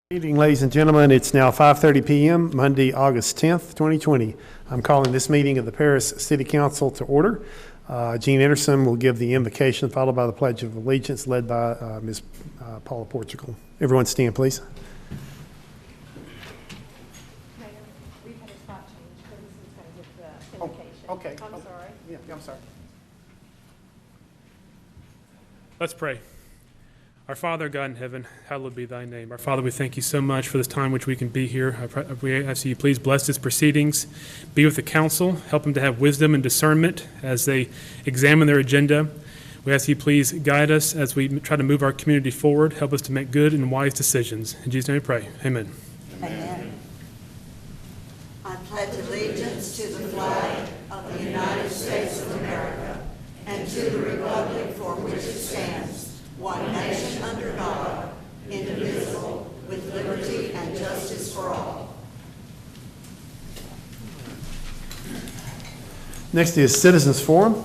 Good evening, ladies and gentlemen. It's now 5:30 p.m., Monday, August 10th, 2020. I'm calling this meeting of the Paris City Council to order. Gene Anderson will give the invocation, followed by the Pledge of Allegiance, led by Ms. Paula Portugal. Everyone stand, please. Mayor, we've had a spot change, so this is going to give the invocation. Okay. I'm sorry. Yeah, I'm sorry. Let's pray. Our Father, God in heaven, hallowed be thy name. Our Father, we thank you so much for this time which we can be here. We ask you please bless this proceedings. Be with the council. Help them to have wisdom and discernment as they examine their agenda. We ask you please guide us as we try to move our community forward. Help us to make good and wise decisions. In Jesus' name we pray. Amen. Amen. I pledge allegiance to the flag of the United States of America and to the republic for which it stands, one nation under God, indivisible, with liberty and justice for all. Next is Citizens Forum.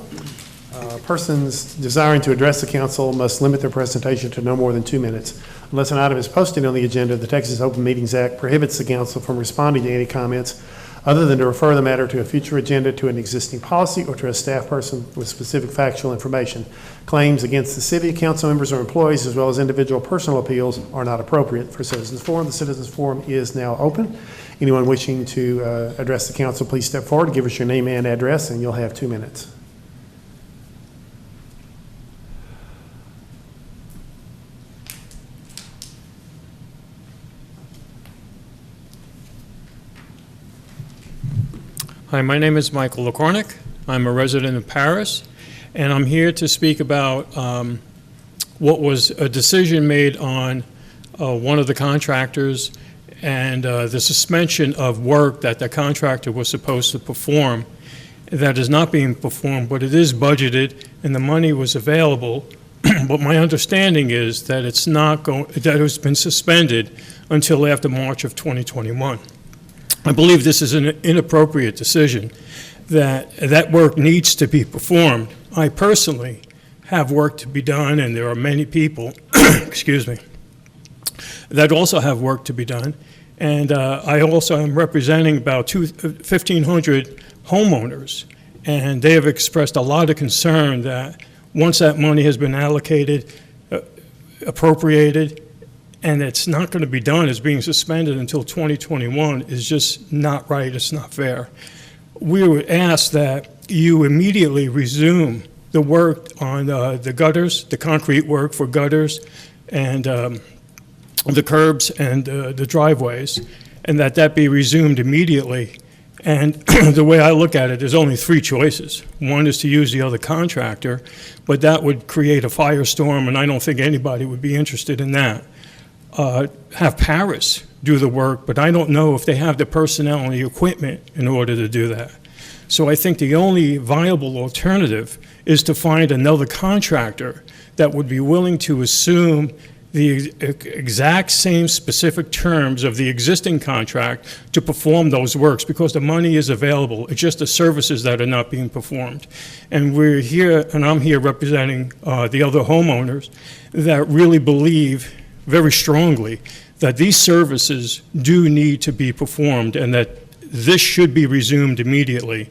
Persons desiring to address the council must limit their presentation to no more than 2 minutes. Unless an item is posted on the agenda, the Texas Open Meetings Act prohibits the council from responding to any comments other than to refer the matter to a future agenda, to an existing policy, or to a staff person with specific factual information. Claims against the city, council members, or employees, as well as individual personal appeals, are not appropriate for Citizens Forum. The Citizens Forum is now open. Anyone wishing to address the council, please step forward, give us your name and address, and you'll have 2 minutes. Hi, my name is Michael Lakornik. I'm a resident of Paris, and I'm here to speak about what was a decision made on one of the contractors and the suspension of work that the contractor was supposed to perform that is not being performed, but it is budgeted and the money was available. But my understanding is that it's not that it has been suspended until after March of 2021. I believe this is an inappropriate decision, that work needs to be performed. I personally have work to be done, and there are many people, excuse me, that also have work to be done. And I also am representing about 1,500 homeowners, and they have expressed a lot of concern that once that money has been allocated, appropriated, and it's not going to be done, it's being suspended until 2021, is just not right, it's not fair. We would ask that you immediately resume the work on the gutters, the concrete work for gutters, and the curbs and the driveways, and that be resumed immediately. And the way I look at it, there's only 3 choices. One is to use the other contractor, but that would create a firestorm, and I don't think anybody would be interested in that. Have Paris do the work, but I don't know if they have the personnel and the equipment in order to do that. So I think the only viable alternative is to find another contractor that would be willing to assume the exact same specific terms of the existing contract to perform those works, because the money is available. It's just the services that are not being performed. And we're here, and I'm here representing the other homeowners that really believe very strongly that these services do need to be performed and that this should be resumed immediately.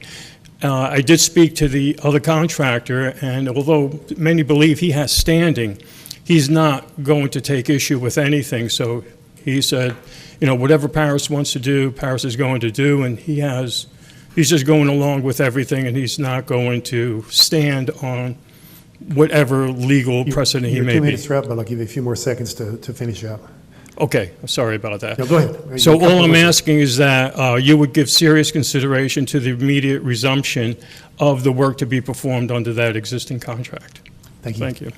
I did speak to the other contractor, and although many believe he has standing, he's not going to take issue with anything. So he said, you know, whatever Paris wants to do, Paris is going to do, and he's just going along with everything, and he's not going to stand on whatever legal precedent he may be. 2 minutes are up, but I'll give you a few more seconds to finish up. Okay, I'm sorry about that. No, go ahead. So all I'm asking is that you would give serious consideration to the immediate resumption of the work to be performed under that existing contract. Thank you. Thank you.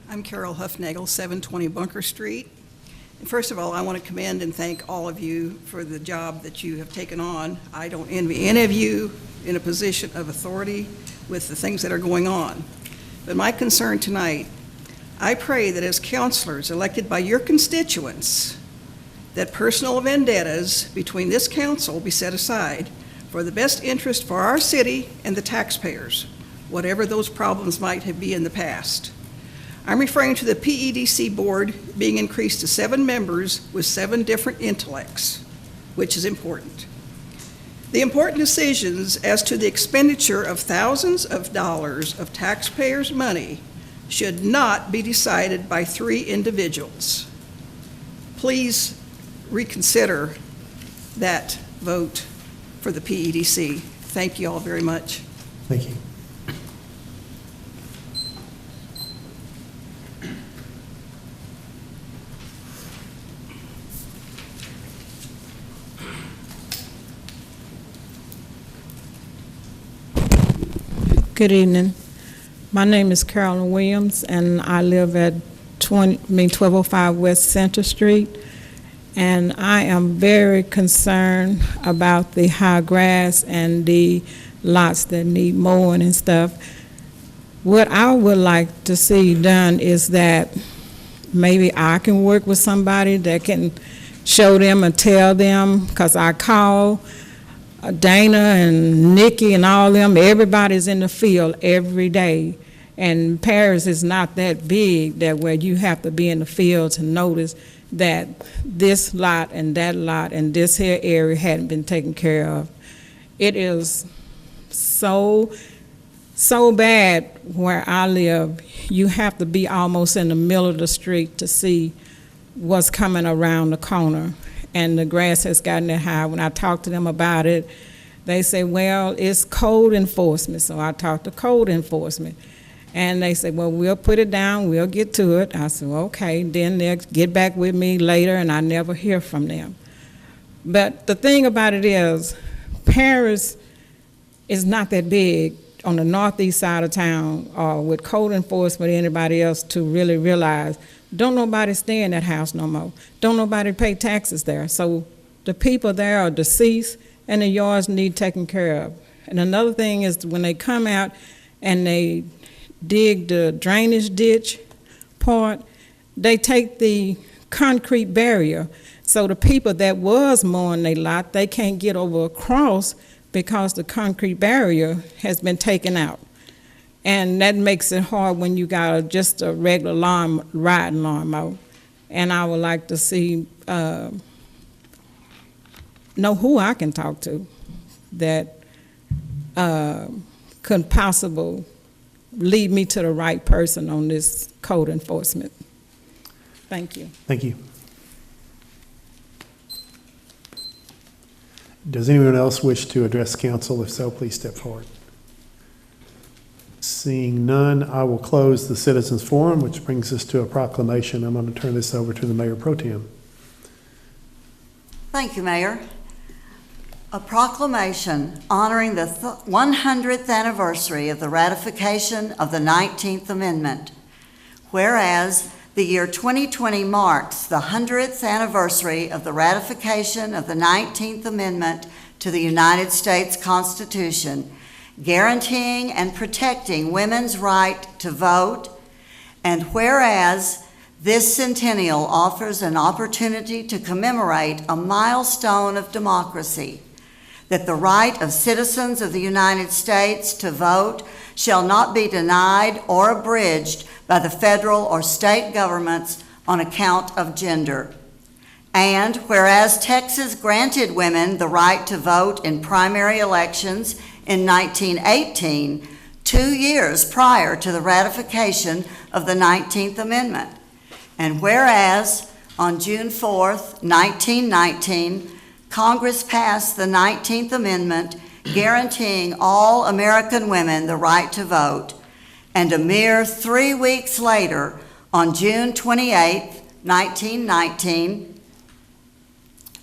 I'm Carol Huffnagel, 720 Bunker Street. And first of all, I want to commend and thank all of you for the job that you have taken on. I don't envy any of you in a position of authority with the things that are going on. But my concern tonight, I pray that as counselors elected by your constituents, that personal vendettas between this council be set aside for the best interest for our city and the taxpayers, whatever those problems might have been in the past. I'm referring to the PEDC board being increased to 7 members with 7 different intellects, which is important. The important decisions as to the expenditure of thousands of dollars of taxpayers' money should not be decided by 3 individuals. Please reconsider that vote for the PEDC. Thank you all very much. Thank you. Good evening. My name is Carolyn Williams, and I live at 1205 West Center Street. And I am very concerned about the high grass and the lots that need mowing and stuff. What I would like to see done is that maybe I can work with somebody that can show them and tell them, because I call Dana and Nikki and all them, everybody's in the field every day. And Paris is not that big that where you have to be in the field to notice that this lot and this here area hadn't been taken care of. It is so bad where I live. You have to be almost in the middle of the street to see what's coming around the corner. And the grass has gotten that high. When I talk to them about it, they say, well, it's code enforcement. So I talk to code enforcement. And they say, well, we'll put it down, we'll get to it. I said, well, okay, then they'll get back with me later, and I never hear from them. But the thing about it is, Paris is not that big on the northeast side of town, or with code enforcement or anybody else to really realize, don't nobody stay in that house no more. Don't nobody pay taxes there. So the people there are deceased, and the yards need taken care of. And another thing is when they come out and they dig the drainage ditch part, they take the concrete barrier. So the people that was mowing their lot, they can't get over across because the concrete barrier has been taken out. And that makes it hard when you got just a regular riding lawnmower. And I would like to see, know who I can talk to that could possibly lead me to the right person on this code enforcement. Thank you. Thank you. Does anyone else wish to address council? If so, please step forward. Seeing none, I will close the citizens forum, which brings us to a proclamation. I'm going to turn this over to the Mayor Pro Tem. Thank you, Mayor. A proclamation honoring the 100th anniversary of the ratification of the 19th Amendment. Whereas the year 2020 marks the 100th anniversary of the ratification of the 19th Amendment to the United States Constitution, guaranteeing and protecting women's right to vote, and whereas this centennial offers an opportunity to commemorate a milestone of democracy, that the right of citizens of the United States to vote shall not be denied or abridged by the federal or state governments on account of gender. And whereas Texas granted women the right to vote in primary elections in 1918, 2 years prior to the ratification of the 19th Amendment. And whereas on June 4th, 1919, Congress passed the 19th Amendment guaranteeing all American women the right to vote, and a mere 3 weeks later, on June 28, 1919,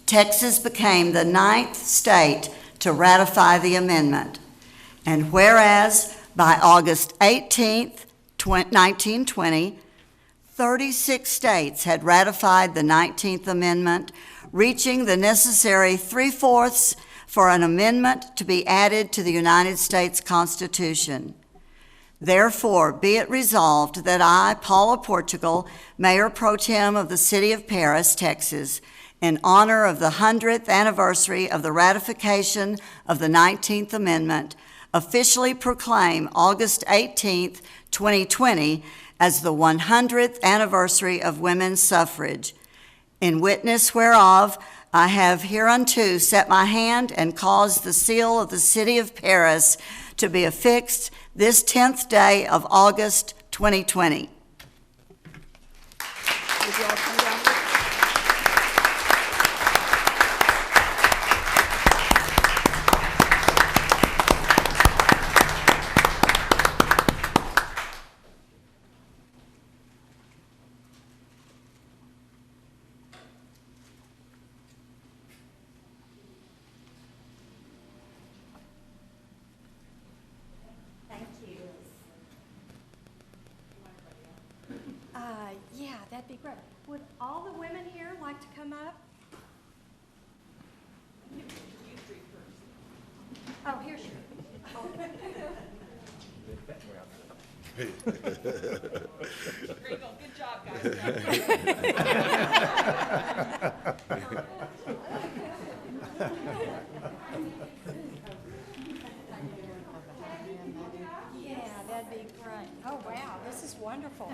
Texas became the 9th state to ratify the amendment. And whereas by August 18, 1920, 36 states had ratified the 19th Amendment, reaching the necessary 3/4 for an amendment to be added to the United States Constitution. Therefore, be it resolved that I, Paula Portugal, Mayor Pro Tem of the City of Paris, Texas, in honor of the 100th anniversary of the ratification of the 19th Amendment, officially proclaim August 18th, 2020 as the 100th anniversary of women's suffrage. In witness whereof, I have hereunto set my hand and caused the seal of the city of Paris to be affixed this 10th day of August 2020. Would you all come down? Thank you. Yeah, that'd be great. Would all the women here like to come up? Oh, here she is. Good job, Yeah, that'd be great. Oh, wow, this is wonderful.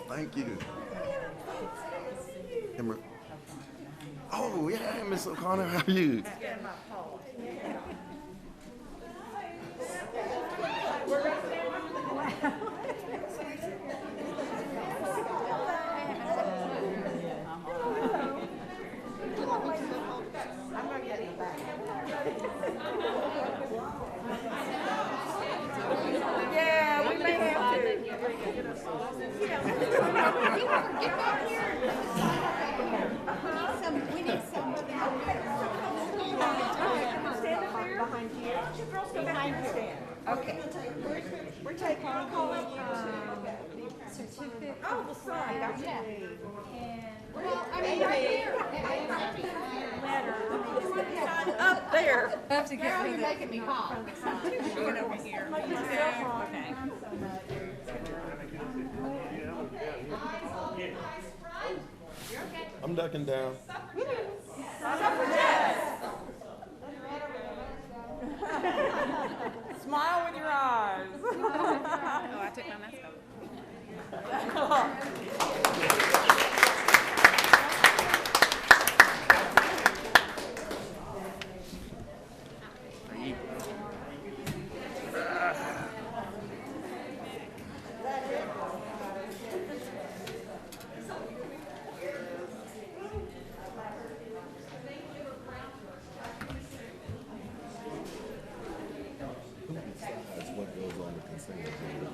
Thank you. Oh, yeah, Miss O'Connor, how are you? We're taking certificate. Oh, well, sorry, got you. Up there. Have to get me making me hot. Get over here. Okay. I'm ducking down. Smile with your eyes. Oh, I took my mask off. That's what goes on the consent agenda.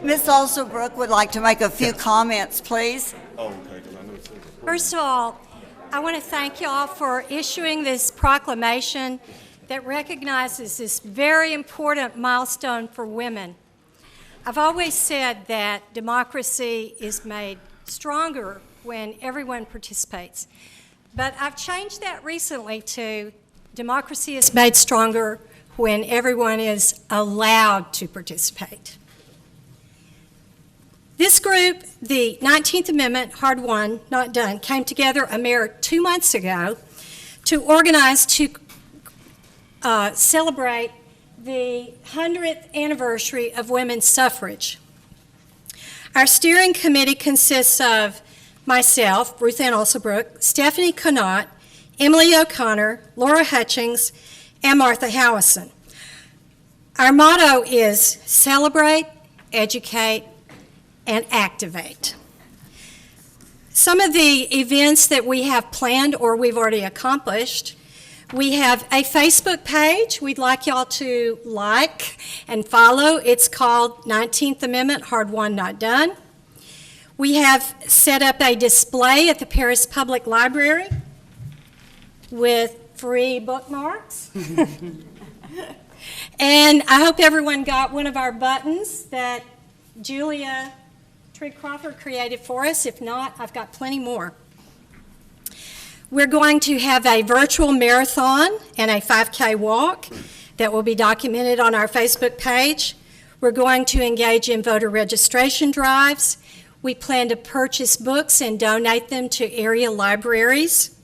Ms. Alsobrook would like to make a few comments, please. Oh, okay, because I know it says. First of all, I want to thank y'all for issuing this proclamation that recognizes this very important milestone for women. I've always said that democracy is made stronger when everyone participates. But I've changed that recently to democracy is made stronger when everyone is allowed to participate. This group, the 19th Amendment, hard won, not done, came together a mere 2 months ago to organize to celebrate the 100th anniversary of women's suffrage. Our steering committee consists of myself, Ruth Ann Alsobrook, Stephanie Connaught, Emily O'Connor, Laura Hutchings, and Martha Howison. Our motto is celebrate, educate, and activate. Some of the events that we have planned or we've already accomplished, we have a Facebook page we'd like y'all to like and follow. It's called 19th Amendment, Hard Won, Not Done. We have set up a display at the Paris Public Library with free bookmarks. And I hope everyone got one of our buttons that Julia Tree Crawford created for us. If not, I've got plenty more. We're going to have a virtual marathon and a 5K walk that will be documented on our Facebook page. We're going to engage in voter registration drives. We plan to purchase books and donate them to area libraries.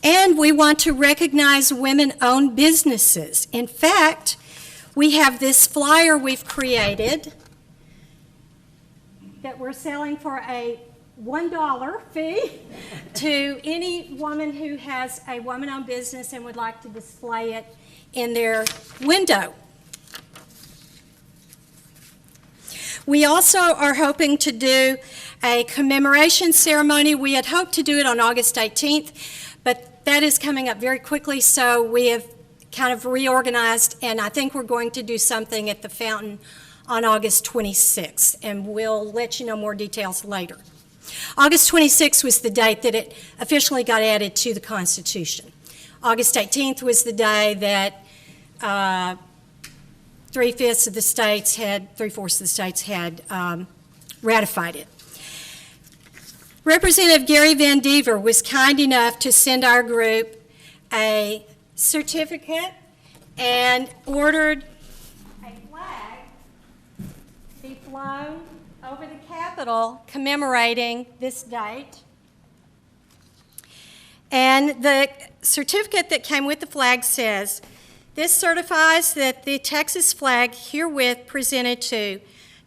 And we want to recognize women-owned businesses. In fact, we have this flyer we've created that we're selling for a $1 fee to any woman who has a woman-owned business and would like to display it in their window. We also are hoping to do a commemoration ceremony. We had hoped to do it on August 18th, but that is coming up very quickly, so we have kind of reorganized, and I think we're going to do something at the fountain on August 26th, and we'll let you know more details later. August 26th was the date that it officially got added to the Constitution. August 18th was the day that three-fourths of the states had ratified it. Representative Gary Van Dever was kind enough to send our group a certificate and ordered a flag to be flown over the Capitol commemorating this date. And the certificate that came with the flag says, "This certifies that the Texas flag herewith presented to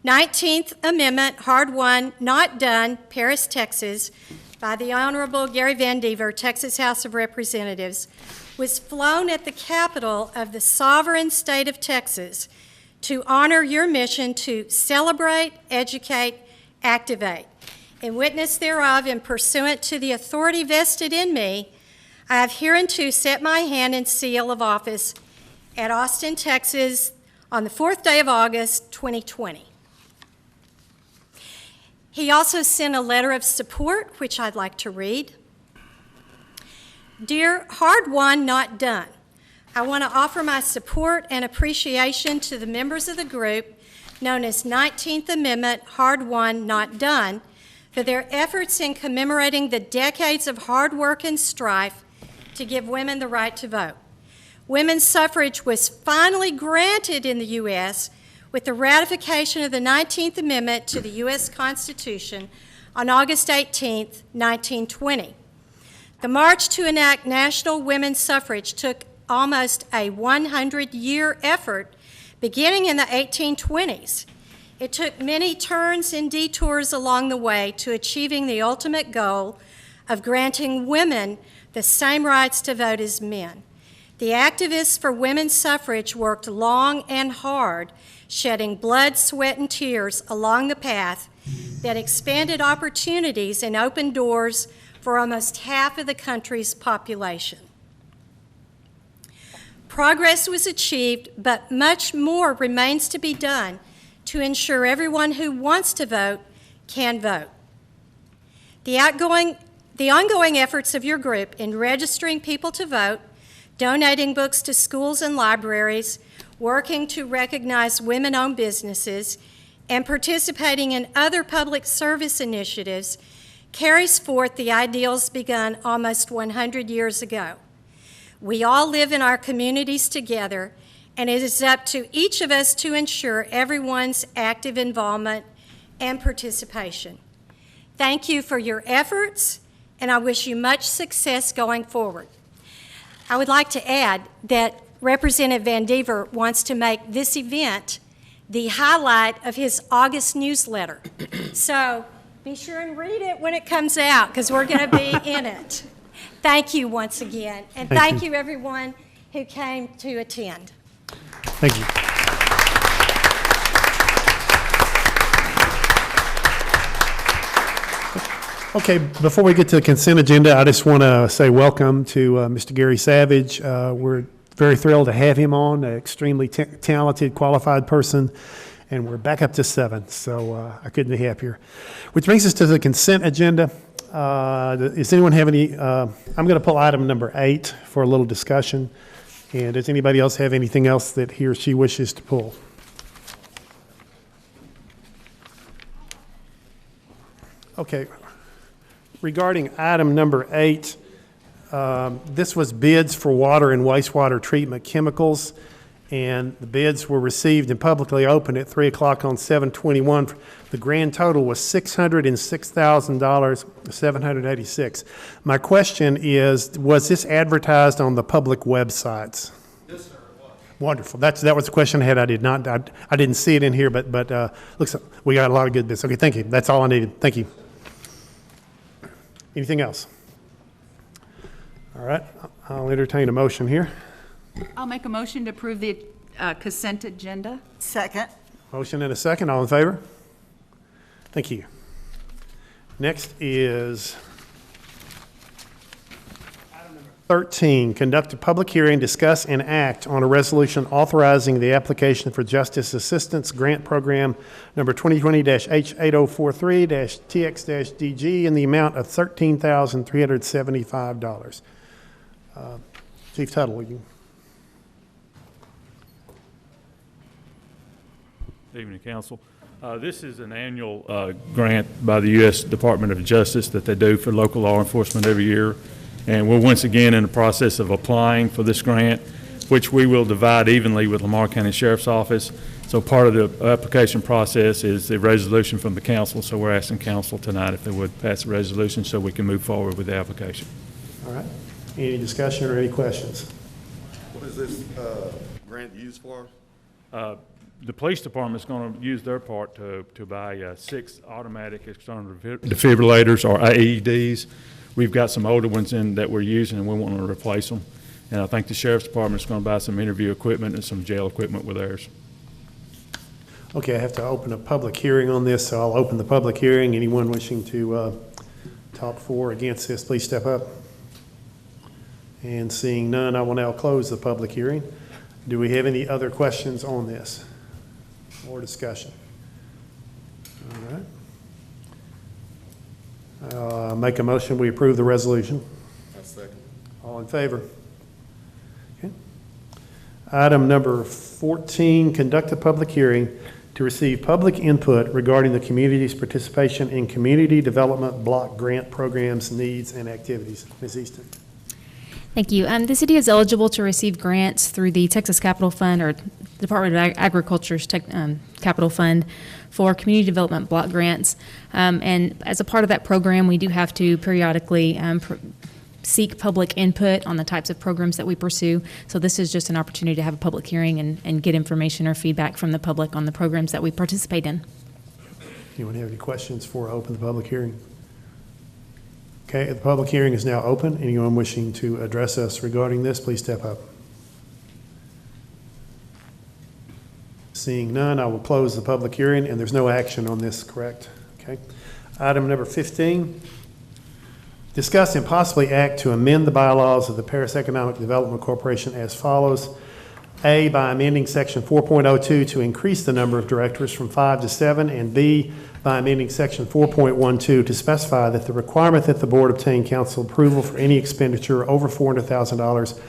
19th Amendment, Hard Won, Not Done, Paris, Texas, by the Honorable Gary Van Dever, Texas House of Representatives, was flown at the Capitol of the sovereign state of Texas to honor your mission to celebrate, educate, activate. In witness thereof and pursuant to the authority vested in me, I have hereunto set my hand and seal of office at Austin, Texas, on the 4th day of August, 2020. He also sent a letter of support, which I'd like to read. Dear Hard Won, Not Done, I want to offer my support and appreciation to the members of the group known as 19th Amendment, Hard Won, Not Done, for their efforts in commemorating the decades of hard work and strife to give women the right to vote. Women's suffrage was finally granted in the U.S. with the ratification of the 19th Amendment to the U.S. Constitution on August 18, 1920. The march to enact national women's suffrage took almost a 100-year effort beginning in the 1820s. It took many turns and detours along the way to achieving the ultimate goal of granting women the same rights to vote as men. The activists for women's suffrage worked long and hard, shedding blood, sweat, and tears along the path that expanded opportunities and opened doors for almost half of the country's population. Progress was achieved, but much more remains to be done to ensure everyone who wants to vote can vote. The ongoing efforts of your group in registering people to vote, donating books to schools and libraries, working to recognize women-owned businesses, and participating in other public service initiatives carries forth the ideals begun almost 100 years ago. We all live in our communities together, and it is up to each of us to ensure everyone's active involvement and participation. Thank you for your efforts, and I wish you much success going forward. I would like to add that Representative Van Dever wants to make this event the highlight of his August newsletter. So be sure and read it when it comes out, because we're going to be in it. Thank you once again, and thank you everyone who came to attend. Thank you. Okay, before we get to the consent agenda, I just want to say welcome to Mr. Gary Savage. We're very thrilled to have him on, an extremely talented, qualified person, and we're back up to 7, so I couldn't be happier. Which brings us to the consent agenda. Does anyone have any, I'm going to pull item number 8 for a little discussion. And does anybody else have anything else that he or she wishes to pull? Okay. Regarding item number 8, this was bids for water and wastewater treatment chemicals, and the bids were received and publicly opened at 3 o'clock on 7/21. The grand total was $606,786. My question is, was this advertised on the public websites? Yes, sir, it was. Wonderful. That was the question I had. I didn't see it in here, but looks like we got a lot of good bids. Okay, thank you. That's all I needed. Thank you. Anything else? All right, I'll entertain a motion here. I'll make a motion to approve the consent agenda. Second. Motion and a second. All in favor? Thank you. Next is item number 13, conduct a public hearing, discuss and act on a resolution authorizing the application for Justice Assistance Grant Program number 2020-H8043-TX-DG in the amount of $13,375. Chief Tuttle, you. Good evening, Council. This is an annual grant by the U.S. Department of Justice that they do for local law enforcement every year. And we're once again in the process of applying for this grant, which we will divide evenly with Lamar County Sheriff's Office. So part of the application process is the resolution from the council. So we're asking council tonight if they would pass the resolution so we can move forward with the application. All right. Any discussion or any questions? What is this grant used for? The police department's going to use their part to buy 6 automatic external defibrillators, or AEDs. We've got some older ones in that we're using, and we want to replace them. And I think the sheriff's department's going to buy some interview equipment and some jail equipment with theirs. Okay, I have to open a public hearing on this, so I'll open the public hearing. Anyone wishing to talk for or against this, please step up. And seeing none, I will now close the public hearing. Do we have any other questions on this or discussion? All right. Make a motion, we approve the resolution. I second. All in favor? Okay. Item number 14, conduct a public hearing to receive public input regarding the community's participation in community development block grant programs, needs, and activities. Ms. Easton. Thank you. The city is eligible to receive grants through the Texas Capital Fund or Department of Agriculture's Capital Fund for community development block grants. And as a part of that program, we do have to periodically seek public input on the types of programs that we pursue. So this is just an opportunity to have a public hearing and get information or feedback from the public on the programs that we participate in. Anyone have any questions before I open the public hearing? Okay, the public hearing is now open. Anyone wishing to address us regarding this, please step up. Seeing none, I will close the public hearing, and there's no action on this, correct? Okay. Item number 15, discuss and possibly act to amend the bylaws of the Paris Economic Development Corporation as follows. A, by amending section 4.02 to increase the number of directors from 5 to 7, and B, by amending section 4.12 to specify that the requirement that the board obtain council approval for any expenditure over $400,000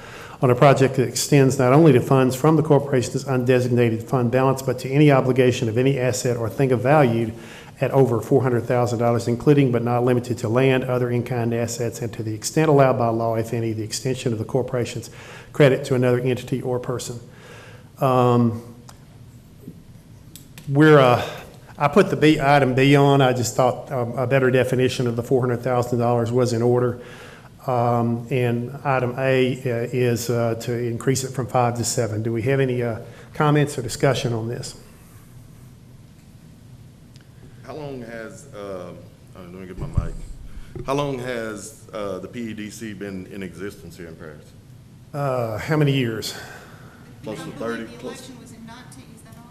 on a project that extends not only to funds from the corporation's undesignated fund balance, but to any obligation of any asset or thing of value at over $400,000, including but not limited to land, other in-kind assets, and to the extent allowed by law, if any, the extension of the corporation's credit to another entity or person. I put the item B on. I just thought a better definition of the $400,000 was in order. And item A is to increase it from 5 to 7. Do we have any comments or discussion on this? How long has, let me get my mic. How long has the PEDC been in existence here in Paris? How many years? Close to 30? The election was in 19, is that all?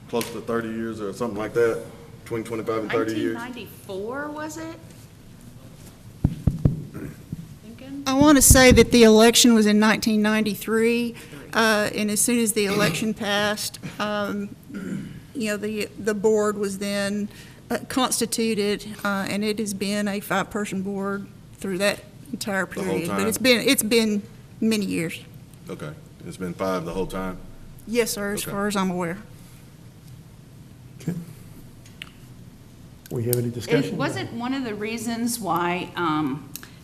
Close to 30 years or something like that? Between 25 and 30 years? 1994, was it? Thinking? I want to say that the election was in 1993, and as soon as the election passed, the board was then constituted, and it has been a 5-person board through that entire The whole period. But time? it's been many years. Okay. It's been 5 the whole time? Yes, sir, as Okay. far as I'm aware. Okay. We have any It discussion? wasn't one of the reasons why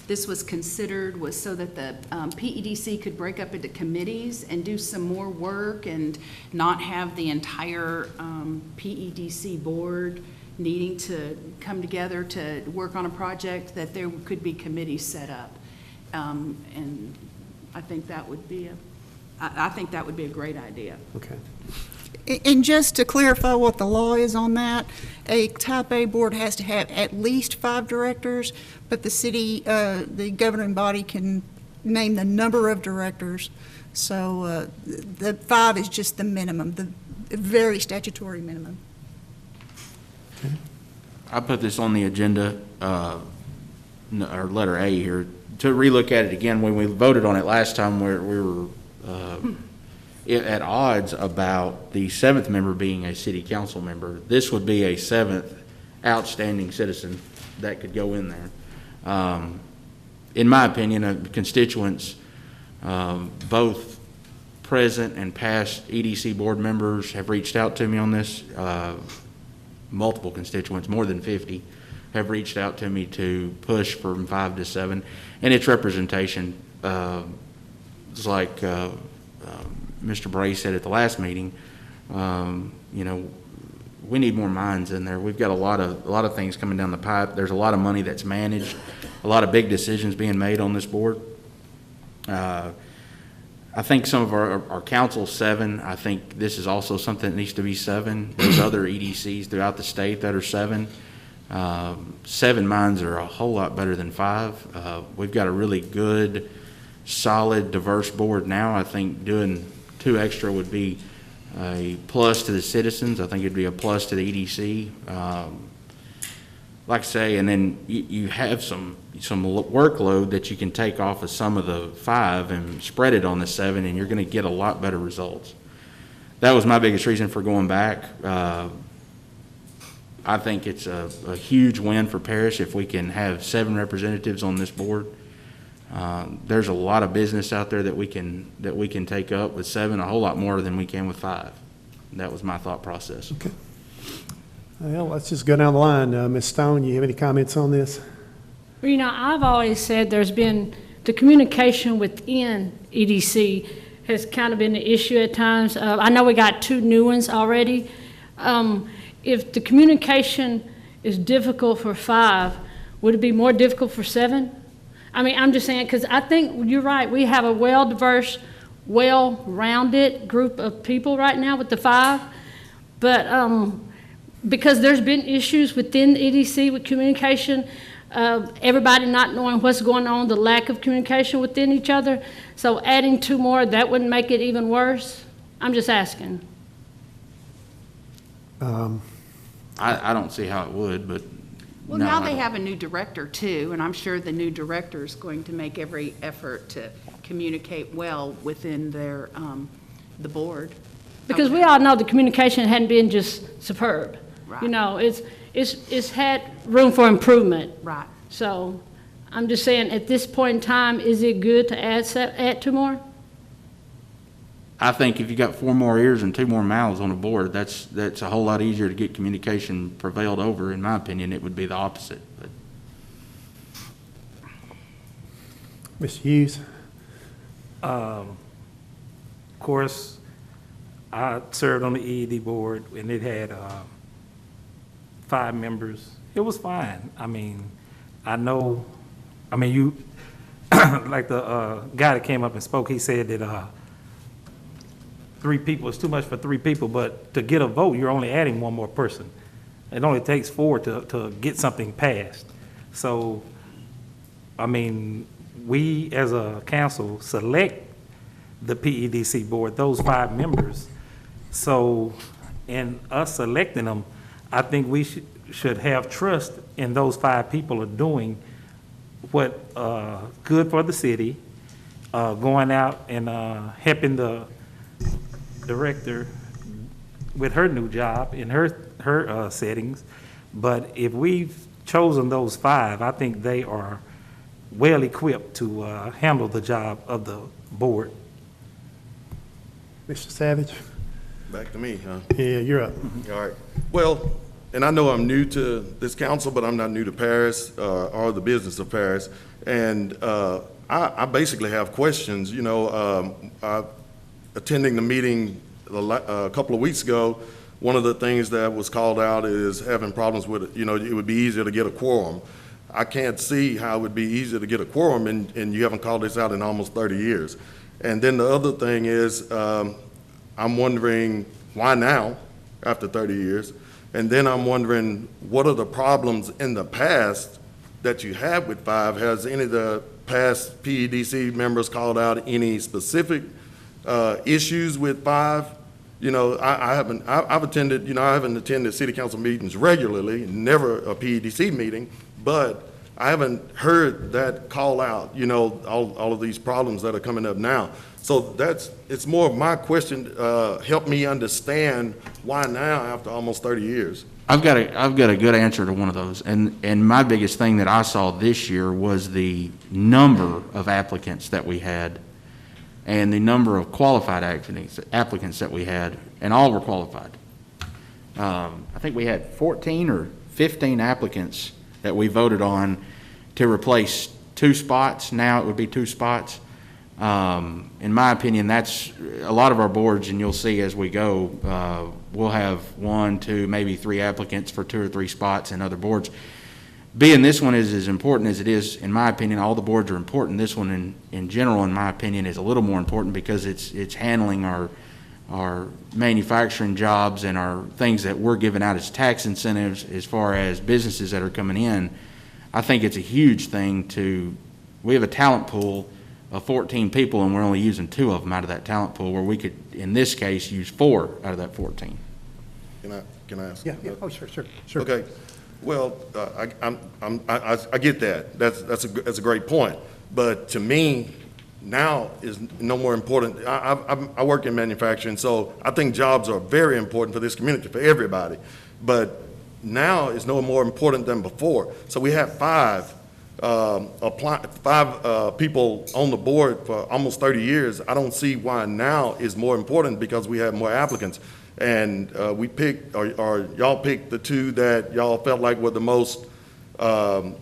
this was considered was so that the PEDC could break up into committees and do some more work and not have the entire PEDC board needing to come together to work on a project, that there could be committees set up. And I think that would be I think that would be a great idea. Okay. And just to clarify what the law is on that, a type A board has to have at least 5 directors, but the city, the governing body can name the number of directors. So the 5 is just the minimum, the very statutory minimum. I put this on the agenda, or letter A here, to relook at it again. When we voted on it last time, we were at odds about the 7th member being a city council member. This would be a 7th outstanding citizen that could go in there. In my opinion, constituents, both present and past EDC board members have reached out to me on this. Multiple constituents, more than 50, have reached out to me to push from 5 to 7, and its representation. It's like Mr. Bray said at the last meeting. You know, we need more minds in there. We've got a lot of things coming down the pipe. There's a lot of money that's managed, a lot of big decisions being made on this board. I think some of our council's 7. I think this is also something that needs to be 7. There's other EDCs throughout the state that are 7. 7 minds are a whole lot better than 5. We've got a really good, solid, diverse board now. I think doing 2 extra would be a plus to the citizens. I think it'd be a plus to the EDC. Like I say, and then you have some workload that you can take off of some of the 5 and spread it on the 7, and you're going to get a lot better results. That was my biggest reason for going back. I think it's a huge win for Parrish if we can have 7 representatives on this board. There's a lot of business out there that we can take up with 7, a whole lot more than we can with 5. That was my thought process. Okay. Well, let's just go down the line. Ms. Stone, you have any comments on this? Well, you know, I've always said there's been, the communication within EDC has kind of been the issue at times. I know we got 2 new ones already. If the communication is difficult for 5, would it be more difficult for 7? I mean, I'm just saying, because I think you're right. We have a well-diverse, well-rounded group of people right now with the 5. But because there's been issues within the EDC with communication, everybody not knowing what's going on, the lack of communication within each other. So adding 2 more, that wouldn't make it even worse? I'm just asking. I don't see how it would, but Well, no, now I they don't. have a new director too, and I'm sure the new director is going to make every effort to communicate well within their, the board. Because we all know the communication hadn't been just superb. Right. You know, it's had room for improvement. Right. So I'm just saying, at this point in time, is it good to add 2 more? I think if you got 4 more ears and 2 more mouths on the board, that's a whole lot easier to get communication prevailed over. In my opinion, it would be the opposite. But Mr. Hughes? Of course, I served on the EED board, and it had 5 members. It was fine. I mean, you, like the guy that came up and spoke, he said that 3 people is too much for 3 people, but to get a vote, you're only adding 1 more person. It only takes 4 to get something passed. So, I mean, we as a council select the PEDC board, those 5 members. So, in us selecting them, I think we should have trust in those 5 people are doing what good for the city, going out and helping the director with her new job in her settings. But if we've chosen those 5, I think they are well equipped to handle the job of the board. Mr. Savage? Back to me, huh? Yeah, you're up. All right. Well, and I know I'm new to this council, but I'm not new to Paris or the business of Paris. And I basically have questions. You know, attending the meeting a couple of weeks ago, one of the things that was called out is having problems with, you know, it would be easier to get a quorum. I can't see how it would be easier to get a quorum, and you haven't called this out in almost 30 years. And then the other thing is, I'm wondering why now, after 30 years? And then I'm wondering, what are the problems in the past that you had with 5? Has any of the past PEDC members called out any specific issues with 5? You know, I've attended, you know, I haven't attended city council meetings regularly, never a PEDC meeting, but I haven't heard that call out, you know, all of these problems that are coming up now. So it's more of my question, help me understand why now after almost 30 years? I've got a good answer to one of those. And my biggest thing that I saw this year was the number of applicants that we had and the number of qualified applicants that we had, and all were qualified. I think we had 14 or 15 applicants that we voted on to replace 2 spots. Now it would be 2 spots. In my opinion, that's a lot of our boards, and you'll see as we go, we'll have 1, 2, maybe 3 applicants for 2 or 3 spots in other boards. Being this one is as important as it is, in my opinion, all the boards are important. This one in general, in my opinion, is a little more important because it's handling our manufacturing jobs and our things that we're giving out as tax incentives as far as businesses that are coming in. I think it's a huge thing we have a talent pool of 14 people and we're only using 2 of them out of that talent pool, where we could, in this case, use 4 out of that 14. Can I ask? Yeah, oh, sure. Okay. Well, I get that. That's a great point. But to me, now is no more important. I work in manufacturing, so I think jobs are very important for this community, for everybody. But now is no more important than before. So we have 5 people on the board for almost 30 years. I don't see why now is more important because we have more applicants. And we picked, or y'all picked the 2 that y'all felt like were the most, I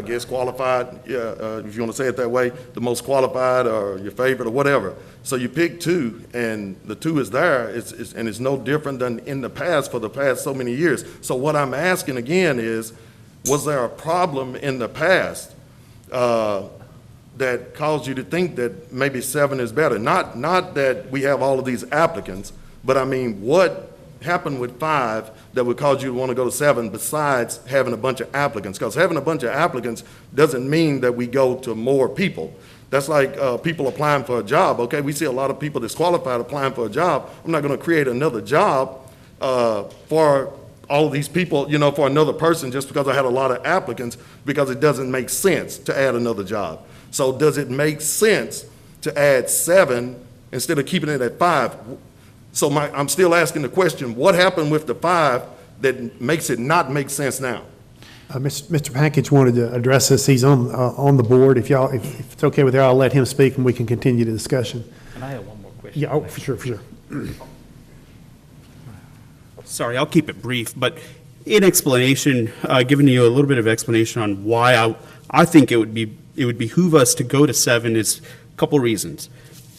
guess, qualified, if you want to say it that way, the most qualified or your favorite or whatever. So you picked 2, and the 2 is there, and it's no different than in the past for the past so many years. So what I'm asking again is, was there a problem in the past that caused you to think that maybe 7 is better? Not that we have all of these applicants, but I mean, what happened with 5 that would cause you to want to go to 7 besides having a bunch of applicants? Because having a bunch of applicants doesn't mean that we go to more people. That's like people applying for a job, okay? We see a lot of people disqualified applying for a job. I'm not going to create another job for all of these people, you know, for another person just because I had a lot of applicants, because it doesn't make sense to add another job. So does it make sense to add 7 instead of keeping it at 5? So I'm still asking the question, what happened with the 5 that makes it not make sense now? Mr. Package wanted to address this. He's on the board. If it's okay with you, I'll let him speak and we can continue the discussion. And I have one more question. Yeah, oh, for sure. Sorry, I'll keep it brief, but in explanation, giving you a little bit of explanation on why I think it would behoove us to go to 7 is a couple reasons.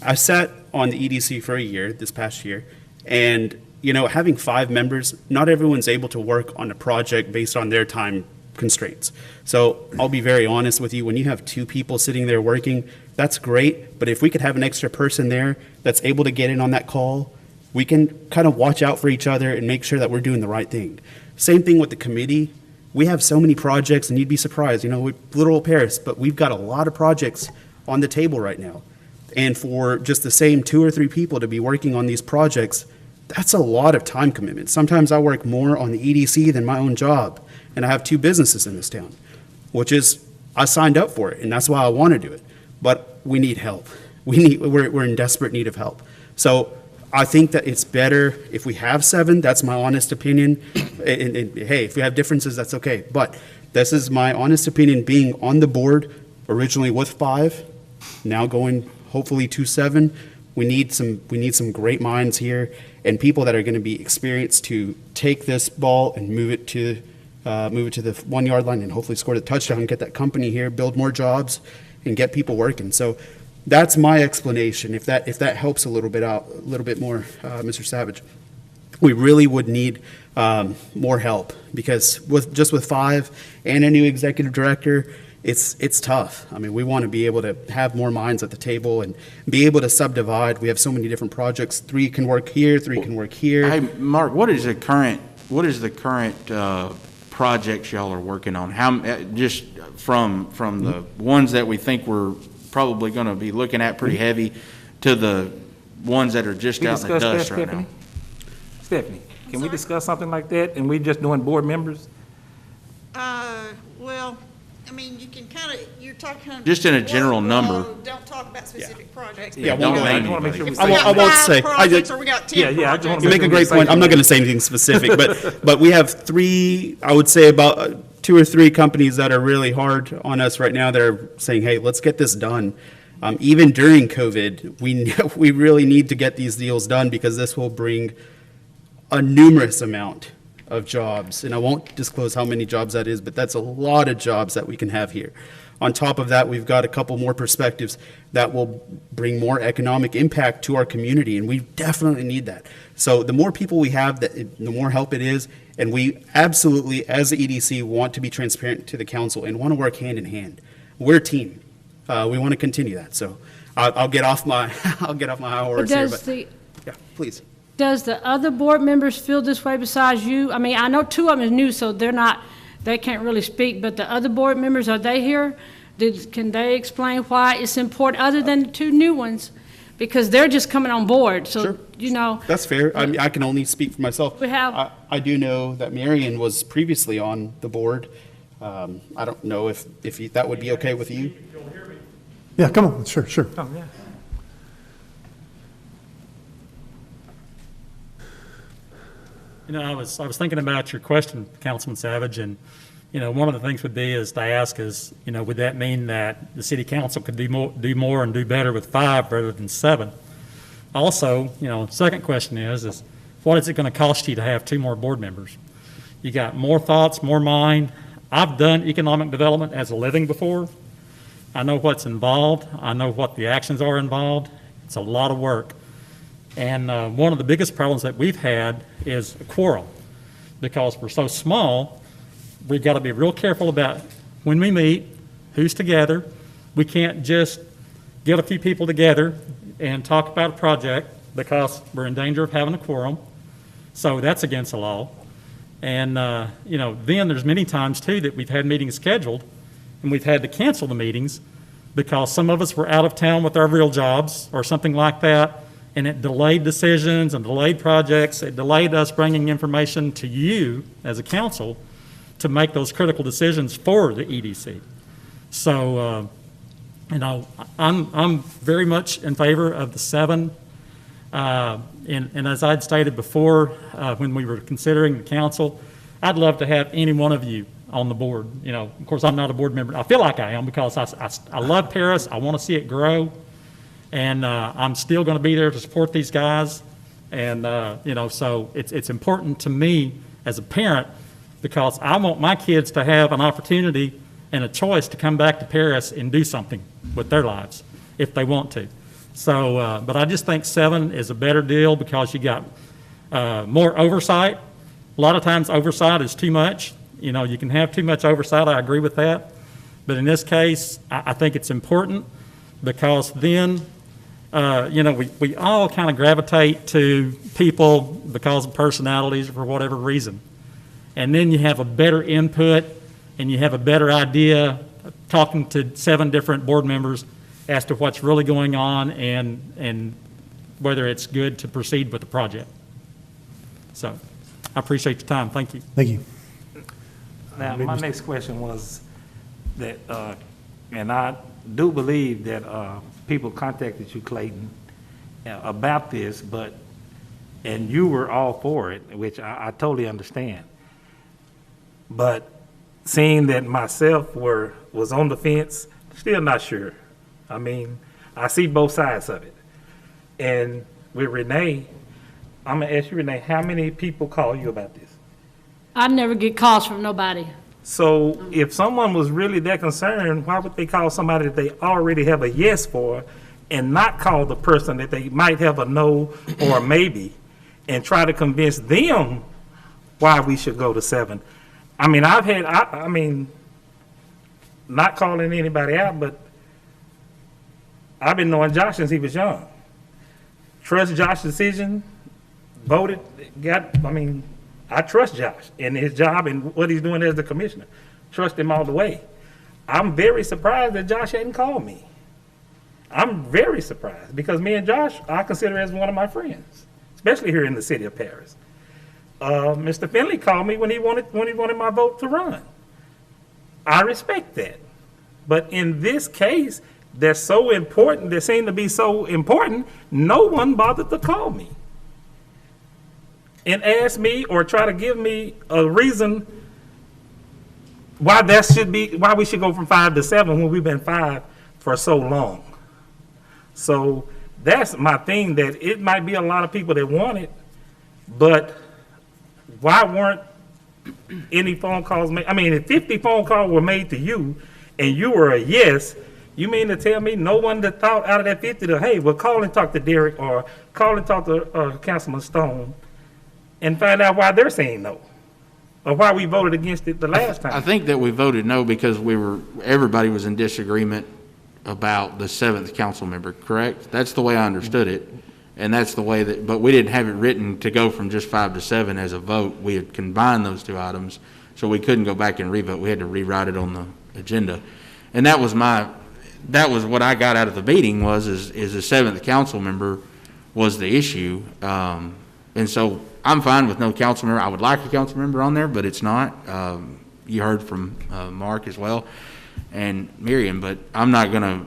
I sat on the EDC for a year, this past year, and, you know, having 5 members, not everyone's able to work on a project based on their time constraints. So I'll be very honest with you, when you have 2 people sitting there working, that's great, but if we could have an extra person there that's able to get in on that call, we can kind of watch out for each other and make sure that we're doing the right thing. Same thing with the committee. We have so many projects, and you'd be surprised, you know, with Little Old Paris, but we've got a lot of projects on the table right now. And for just the same 2 or 3 people to be working on these projects, that's a lot of time commitment. Sometimes I work more on the EDC than my own job, and I have 2 businesses in this town, which is, I signed up for it, and that's why I want to do it. But we need help. We're in desperate need of help. So I think that it's better if we have 7. That's my honest opinion. And hey, if we have differences, that's okay. But this is my honest opinion, being on the board originally with 5, now going hopefully to 7. We need some great minds here and people that are going to be experienced to take this ball and move it to the 1 yard line and hopefully score the touchdown, get that company here, build more jobs, and get people working. So that's my explanation. If that helps a little bit more, Mr. Savage, we really would need more help because with 5 and a new executive director, it's tough. I mean, we want to be able to have more minds at the table and be able to subdivide. We have so many different projects. 3 can work here, 3 can work here. Hey, Mark, what is the current projects y'all are working on? How, just from the ones that we think we're probably going to be looking at pretty heavy to the ones that are just out in the dust right now? Stephanie, can we discuss something like that and we just doing board members? Well, I mean, you can kind of, you're talking. Just in a general number. Don't talk about specific projects. Yeah, don't I name wanna make sure we anybody. say- won't say. Projects, or we got 10 Yeah, I just wanna projects. You make a great point. I'm not going to say anything specific, but we have 3, I would say about 2 or 3 companies that are really hard on us right now that are saying, hey, let's get this done. Even during COVID, we really need to get these deals done because this will bring a numerous amount of jobs. And I won't disclose how many jobs that is, but that's a lot of jobs that we can have here. On top of that, we've got a couple more perspectives that will bring more economic impact to our community, and we definitely need that. So the more people we have, the more help it is, and we absolutely, as the EDC, want to be transparent to the council and want to work hand in hand. We're a team. We want to continue that. So I'll get off my high horse here. Yeah, please. Does the other board members feel this way besides you? I mean, I know 2 of them is new, so they can't really speak, but the other board members, are they here? Can they explain why it's important, other than the 2 new ones? Because they're just coming on board, so, Sure. you know. That's fair. I mean, I can only speak for myself. We have- I do know that Marion was previously on the board. I don't know if that would be okay with you. Yeah, come on, sure. Oh, yeah. You know, I was thinking about your question, Councilman Savage, and, you know, one of the things would be is to ask is, you know, would that mean that the city council could do more and do better with 5 rather than 7? Also, you know, second question is what is it going to cost you to have 2 more board members? You got more thoughts, more mind. I've done economic development as a living before. I know what's involved. I know what the actions are involved. It's a lot of work. And one of the biggest problems that we've had is a quorum. Because we're so small, we've got to be real careful about when we meet, who's together. We can't just get a few people together and talk about a project because we're in danger of having a quorum. So that's against the law. And, you know, then there's many times, too, that we've had meetings scheduled and we've had to cancel the meetings because some of us were out of town with our real jobs or something like that. And it delayed decisions and delayed projects. It delayed us bringing information to you as a council to make those critical decisions for the EDC. So, you know, I'm very much in favor of the 7. And as I'd stated before, when we were considering the council, I'd love to have any one of you on the board. You know, of course, I'm not a board member. I feel like I am because I love Paris. I want to see it grow. And I'm still going to be there to support these guys. And, you know, so it's important to me as a parent because I want my kids to have an opportunity and a choice to come back to Paris and do something with their lives if they want to. So, but I just think 7 is a better deal because you got more oversight. A lot of times oversight is too much. You know, you can have too much oversight. I agree with that. But in this case, I think it's important because then, you know, we all kind of gravitate to people because of personalities or for whatever reason. And then you have a better input and you have a better idea talking to 7 different board members as to what's really going on and whether it's good to proceed with the project. So I appreciate your time. Thank you. Thank you. Now, my next question was that, and I do believe that people contacted you, Clayton, about this, and you were all for it, which I totally understand. But seeing that myself was on the fence, still not sure. I mean, I see both sides of it. And with Renee, I'm gonna ask you, Renee, how many people call you about this? I never get calls from nobody. So if someone was really that concerned, why would they call somebody that they already have a yes for and not call the person that they might have a no or a maybe and try to convince them why we should go to 7? I mean, I mean, not calling anybody out, but I've been knowing Josh since he was young. Trust Josh's decision, voted, I trust Josh in his job and what he's doing as the commissioner. Trust him all the way. I'm very surprised that Josh hadn't called me. I'm very surprised because me and Josh, I consider as one of my friends, especially here in the city of Paris. Mr. Finley called me when he wanted my vote to run. I respect that. But in this case, that's so important, that seemed to be so important, no one bothered to call me and ask me or try to give me a reason why why we should go from 5 to 7 when we've been 5 for so long. So that's my thing, that it might be a lot of people that want it, but why weren't any phone calls made? I mean, if 50 phone calls were made to you and you were a yes, you mean to tell me no one that thought out of that 50 to, hey, well, call and talk to Derek or call and talk to Councilman Stone and find out why they're saying no, or why we voted against it the last time? I think that we voted no because everybody was in disagreement about the 7th council member, correct? That's the way I understood it. And that's the way but we didn't have it written to go from just 5 to 7 as a vote. We had combined those two items, so we couldn't go back and revote. We had to rewrite it on the agenda. And that was what I got out of the meeting is the 7th council member was the issue. And so I'm fine with no council member. I would like a council member on there, but it's not. You heard from Mark as well and Miriam, but I'm not going to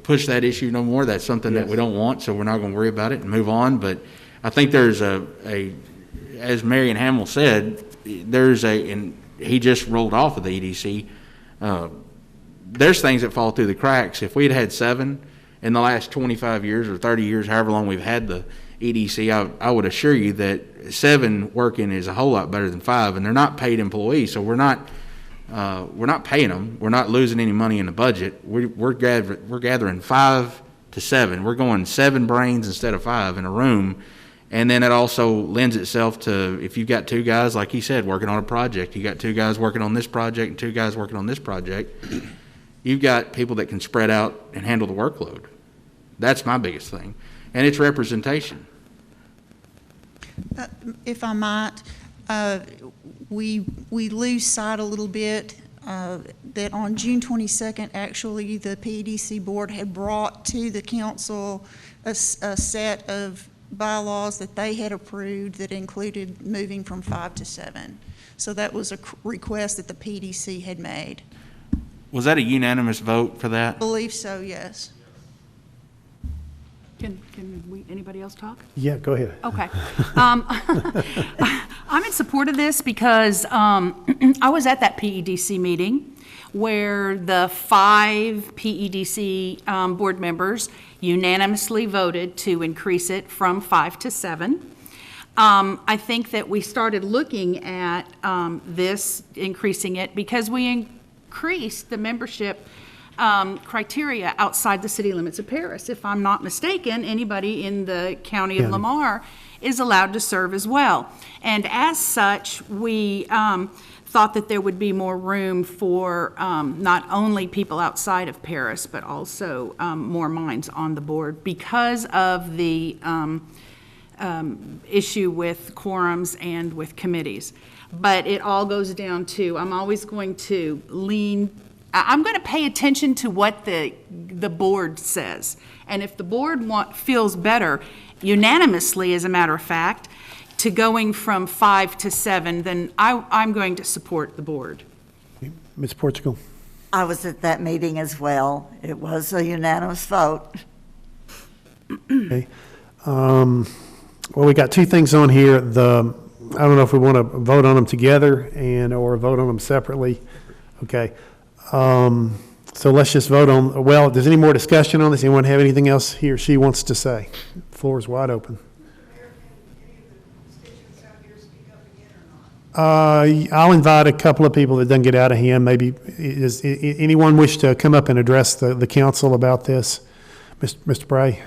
push that issue no more. That's something that we don't want, so we're not going to worry about it and move on. But I think there's as Marion Hamill said, and he just rolled off of the EDC. There's things that fall through the cracks. If we'd had 7 in the last 25 years or 30 years, however long we've had the EDC, I would assure you that 7 working is a whole lot better than 5, and they're not paid employees, so we're not paying them. We're not losing any money in the budget. We're gathering 5 to 7. We're going 7 brains instead of 5 in a room, and then it also lends itself to, if you've got 2 guys, like he said, working on a project, you got 2 guys working on this project and 2 guys working on this project, you've got people that can spread out and handle the workload. That's my biggest thing, and it's representation. If I might, we lose sight a little bit that on June 22nd, actually, the PEDC board had brought to the council a set of bylaws that they had approved that included moving from 5 to 7. So that was a request that the PEDC had made. Was that a unanimous vote for that? I believe so, yes. Anybody else talk? Yeah, go ahead. Okay. I'm in support of this because I was at that PEDC meeting where the 5 PEDC board members unanimously voted to increase it from 5 to 7. I think that we started looking at this, increasing it, because we increased the membership criteria outside the city limits of Paris. If I'm not mistaken, anybody in the county of Lamar is allowed to serve as well. And as such, we thought that there would be more room for not only people outside of Paris, but also more minds on the board because of the issue with quorums and with committees. But it all goes down to, I'm always going to I'm going to pay attention to what the board says. And if the board feels better, unanimously, as a matter of fact, to going from 5 to 7, then I'm going to support the board. Ms. Portugal. I was at that meeting as well. It was a unanimous vote. Okay. Well, we got 2 things on here. I don't know if we want to vote on them together or vote on them separately. Okay. So let's just vote on, well, does any more discussion on this? Anyone have anything else he or she wants to say? Floor is wide open. I'll invite a couple of people that doesn't get out of hand. Maybe, is anyone wish to come up and address the council about this? Mr. Bray?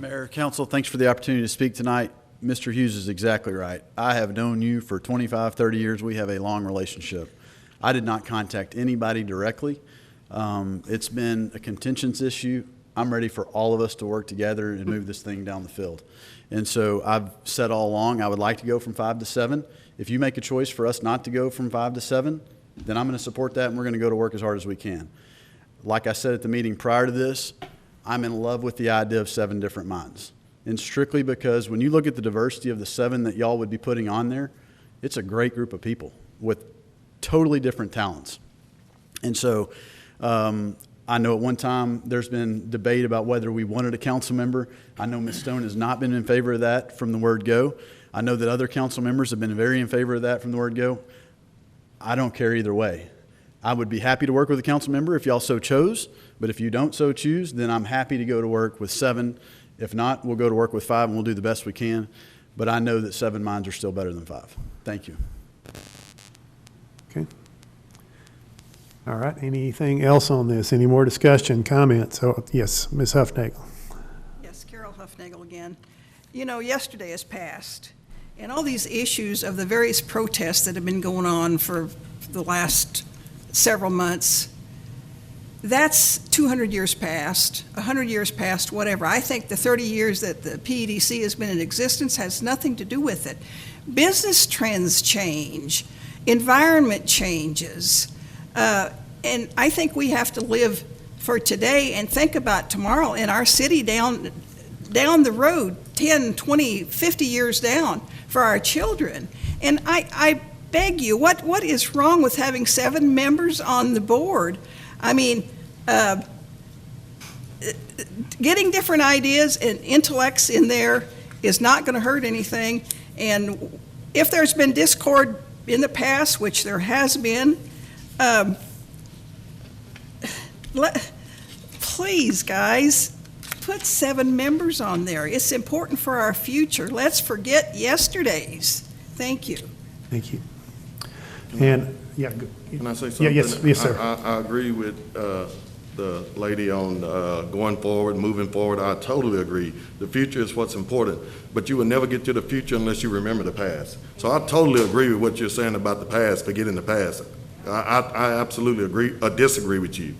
Mayor, council, thanks for the opportunity to speak tonight. Mr. Hughes is exactly right. I have known you for 25, 30 years. We have a long relationship. I did not contact anybody directly. It's been a contentious issue. I'm ready for all of us to work together and move this thing down the field. And so I've said all along, I would like to go from 5 to 7. If you make a choice for us not to go from 5 to 7, then I'm going to support that, and we're going to go to work as hard as we can. Like I said at the meeting prior to this, I'm in love with the idea of 7 different minds. And strictly because when you look at the diversity of the 7 that y'all would be putting on there, it's a great group of people with totally different talents. And so I know at one time there's been debate about whether we wanted a council member. I know Ms. Stone has not been in favor of that from the word go. I know that other council members have been very in favor of that from the word go. I don't care either way. I would be happy to work with a council member if y'all so chose, but if you don't so choose, then I'm happy to go to work with 7. If not, we'll go to work with 5 and we'll do the best we can. But I know that 7 minds are still better than 5. Thank you. Okay. All right, anything else on this? Any more discussion, comments? Oh, yes, Ms. Huffnagel. Yes, Carol Huffnagel again. You know, yesterday has passed, and all these issues of the various protests that have been going on for the last several months, that's 200 years past, 100 years past, whatever. I think the 30 years that the PEDC has been in existence has nothing to do with it. Business trends change, environment changes, and I think we have to live for today and think about tomorrow in our city down the road, 10, 20, 50 years down for our children. And I beg you, what is wrong with having 7 members on the board? I mean, getting different ideas and intellects in there is not going to hurt anything. And if there's been discord in the past, which there has been, please, guys, put 7 members on there. It's important for our future. Let's forget yesterday's. Thank you. Thank you. And, yeah. Can I say something? Yeah, yes, sir. I agree with the lady on going forward, moving forward. I totally agree. The future is what's important, but you will never get to the future unless you remember the past. So I totally agree with what you're saying about the past, forgetting the past. I absolutely disagree with you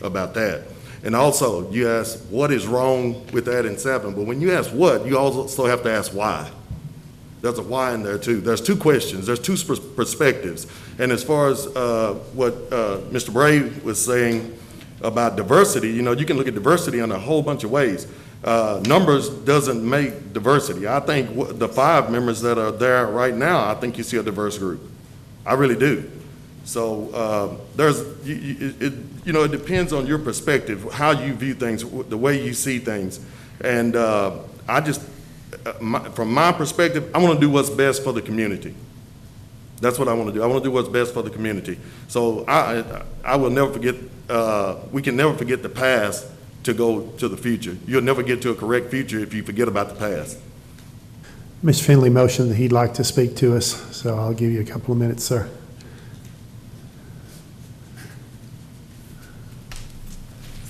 about that. And also, you ask what is wrong with adding 7, but when you ask what, you also have to ask why. There's a why in there too. There's 2 questions. There's 2 perspectives. And as far as what Mr. Bray was saying about diversity, you know, you can look at diversity in a whole bunch of ways. Numbers doesn't make diversity. I think the 5 members that are there right now, I think you see a diverse group. I really do. So it depends on your perspective, how you view things, the way you see things. And from my perspective, I want to do what's best for the community. That's what I want to do. I want to do what's best for the community. So I will never forget, we can never forget the past to go to the future. You'll never get to a correct future if you forget about the past. Mr. Finley motioned that he'd like to speak to us, so I'll give you a couple of minutes, sir.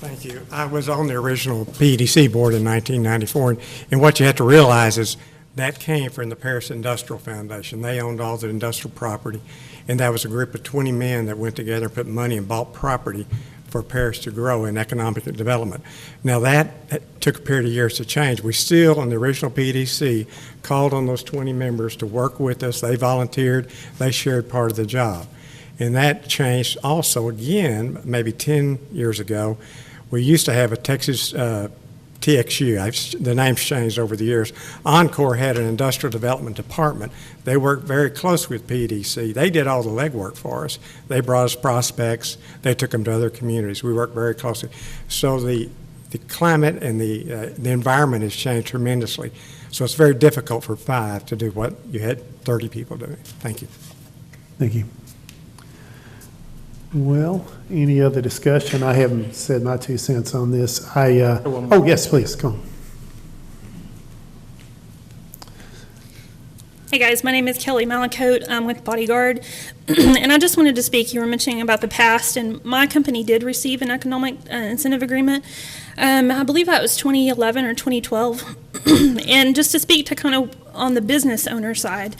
Thank you. I was on the original PEDC board in 1994, and what you have to realize is that came from the Paris Industrial Foundation. They owned all the industrial property, and that was a group of 20 men that went together and put money and bought property for Paris to grow in economic development. Now that took a period of years to change. We still, on the original PEDC, called on those 20 members to work with us. They volunteered. They shared part of the job. And that changed also again, maybe 10 years ago. We used to have a Texas TXU. The name's changed over the years. Encore had an industrial development department. They worked very closely with PEDC. They did all the legwork for us. They brought us prospects. They took them to other communities. We worked very closely. So the climate and the environment has changed tremendously. So it's very difficult for 5 to do what you had 30 people doing. Thank you. Thank you. Well, any other discussion? I haven't said my 2 cents on this. Oh, yes, please, come on. Hey guys, my name is Kelly Malacote. I'm with Bodyguard. And I just wanted to speak. You were mentioning about the past, and my company did receive an economic incentive agreement. I believe that was 2011 or 2012. And just to speak to kind of on the business owner side,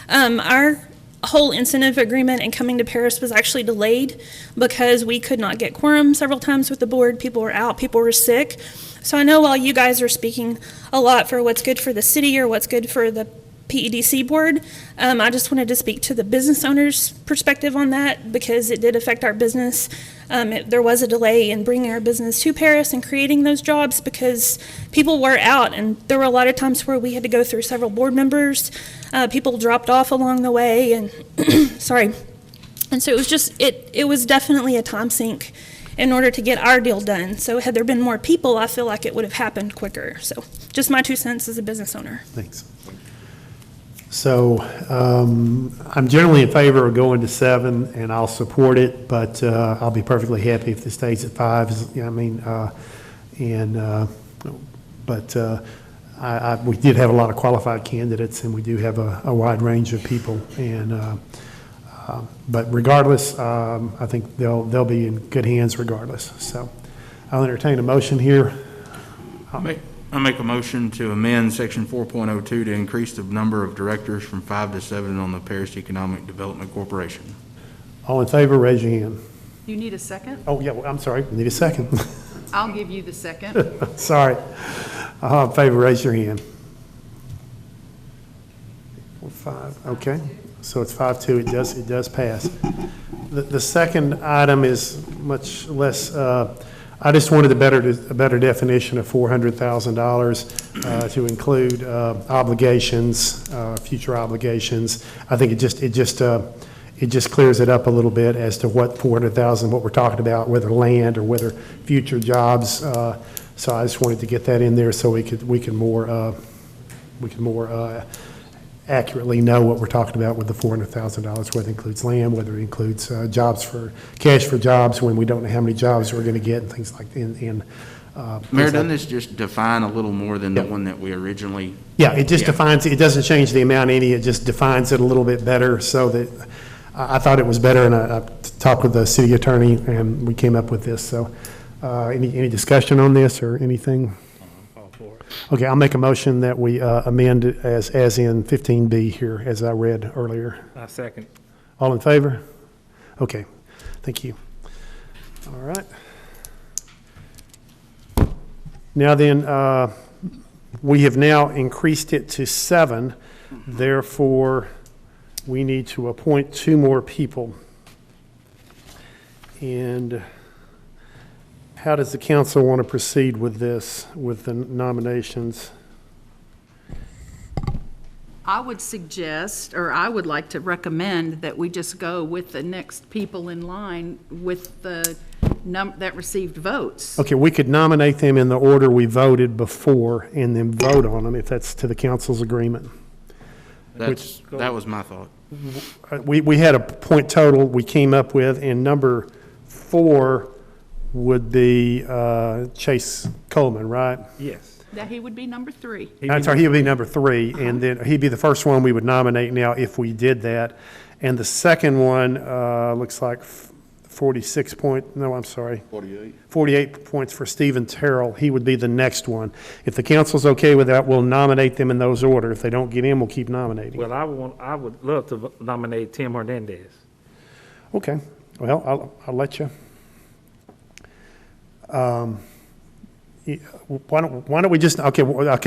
our whole incentive agreement and coming to Paris was actually delayed because we could not get quorum several times with the board. People were out, people were sick. So I know while you guys are speaking a lot for what's good for the city or what's good for the PEDC board, I just wanted to speak to the business owner's perspective on that because it did affect our business. There was a delay in bringing our business to Paris and creating those jobs because people were out, and there were a lot of times where we had to go through several board members. People dropped off along the way, and sorry. And so it was just, it was definitely a time sink in order to get our deal done. So had there been more people, I feel like it would have happened quicker. So just my 2 cents as a business owner. Thanks. So I'm generally in favor of going to 7, and I'll support it, but I'll be perfectly happy if it stays at 5. You know what I mean, we did have a lot of qualified candidates, and we do have a wide range of people. And but regardless, I think they'll be in good hands regardless. So I'll entertain a motion here. I make a motion to amend section 4.02 to increase the number of directors from 5 to 7 on the Paris Economic Development Corporation. All in favor, raise your hand. You need a second? Oh, yeah, well, I'm sorry, we need a second. I'll give you the second. Sorry. All in favor, raise your hand. 5, okay. So it's 5-2, it does pass. The second item is much less, I just wanted a better definition of $400,000 to include obligations, future obligations. I think it just clears it up a little bit as to what 400,000, what we're talking about, whether land or whether future jobs. So I just wanted to get that in there so we can more accurately know what we're talking about with the $400,000, whether it includes land, whether it includes cash for jobs when we don't know how many jobs we're going to get and things like that. Mayor, doesn't this just define a little more than the one that we originally? Yeah, it just defines, it doesn't change the amount any, it just defines it a little bit better so that I thought it was better, and I talked with the city attorney and we came up with this. So any discussion on this or anything? Okay, I'll make a motion that we amend it as in 15B here, as I read earlier. I second. All in favor? Okay, thank you. All right. Now then, we have now increased it to 7. Therefore, we need to appoint 2 more people. And how does the council want to proceed with this, with the nominations? I would suggest, or I would like to recommend that we just go with the next people in line with the that received votes. Okay, we could nominate them in the order we voted before and then vote on them if that's to the council's agreement. That was my thought. We had a point total we came up with, and number 4 would be Chase Coleman, right? Yes. That he would be number 3. I'm sorry, he would be number 3, and then he'd be the first one we would nominate now if we did that. And the second one looks like 48 points for Stephen Terrell. He would be the next one. If the council's okay with that, we'll nominate them in those order. If they don't get in, we'll keep nominating. Well, I would love to nominate Tim Hernandez. Okay, well, I'll let you. Why don't we just, okay. Well,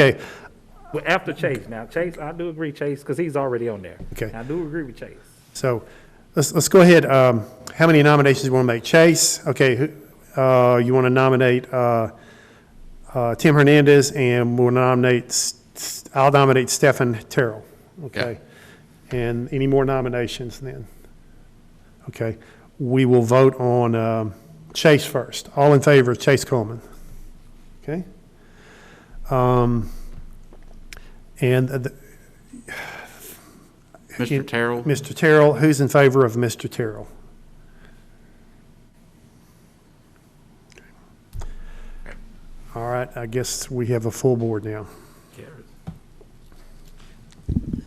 after Chase, now Chase, I do agree Chase, because he's already on there. Okay. I do agree with Chase. So let's go ahead. How many nominations do you want to make? Chase, okay, you want to nominate Tim Hernandez, and I'll nominate Stephen Terrell, okay? Yeah. And any more nominations then? Okay, we will vote on Chase first. All in favor of Chase Coleman? Okay. Mr. Terrell? Mr. Terrell, who's in favor of Mr. Terrell? All right, I guess we have a full board now.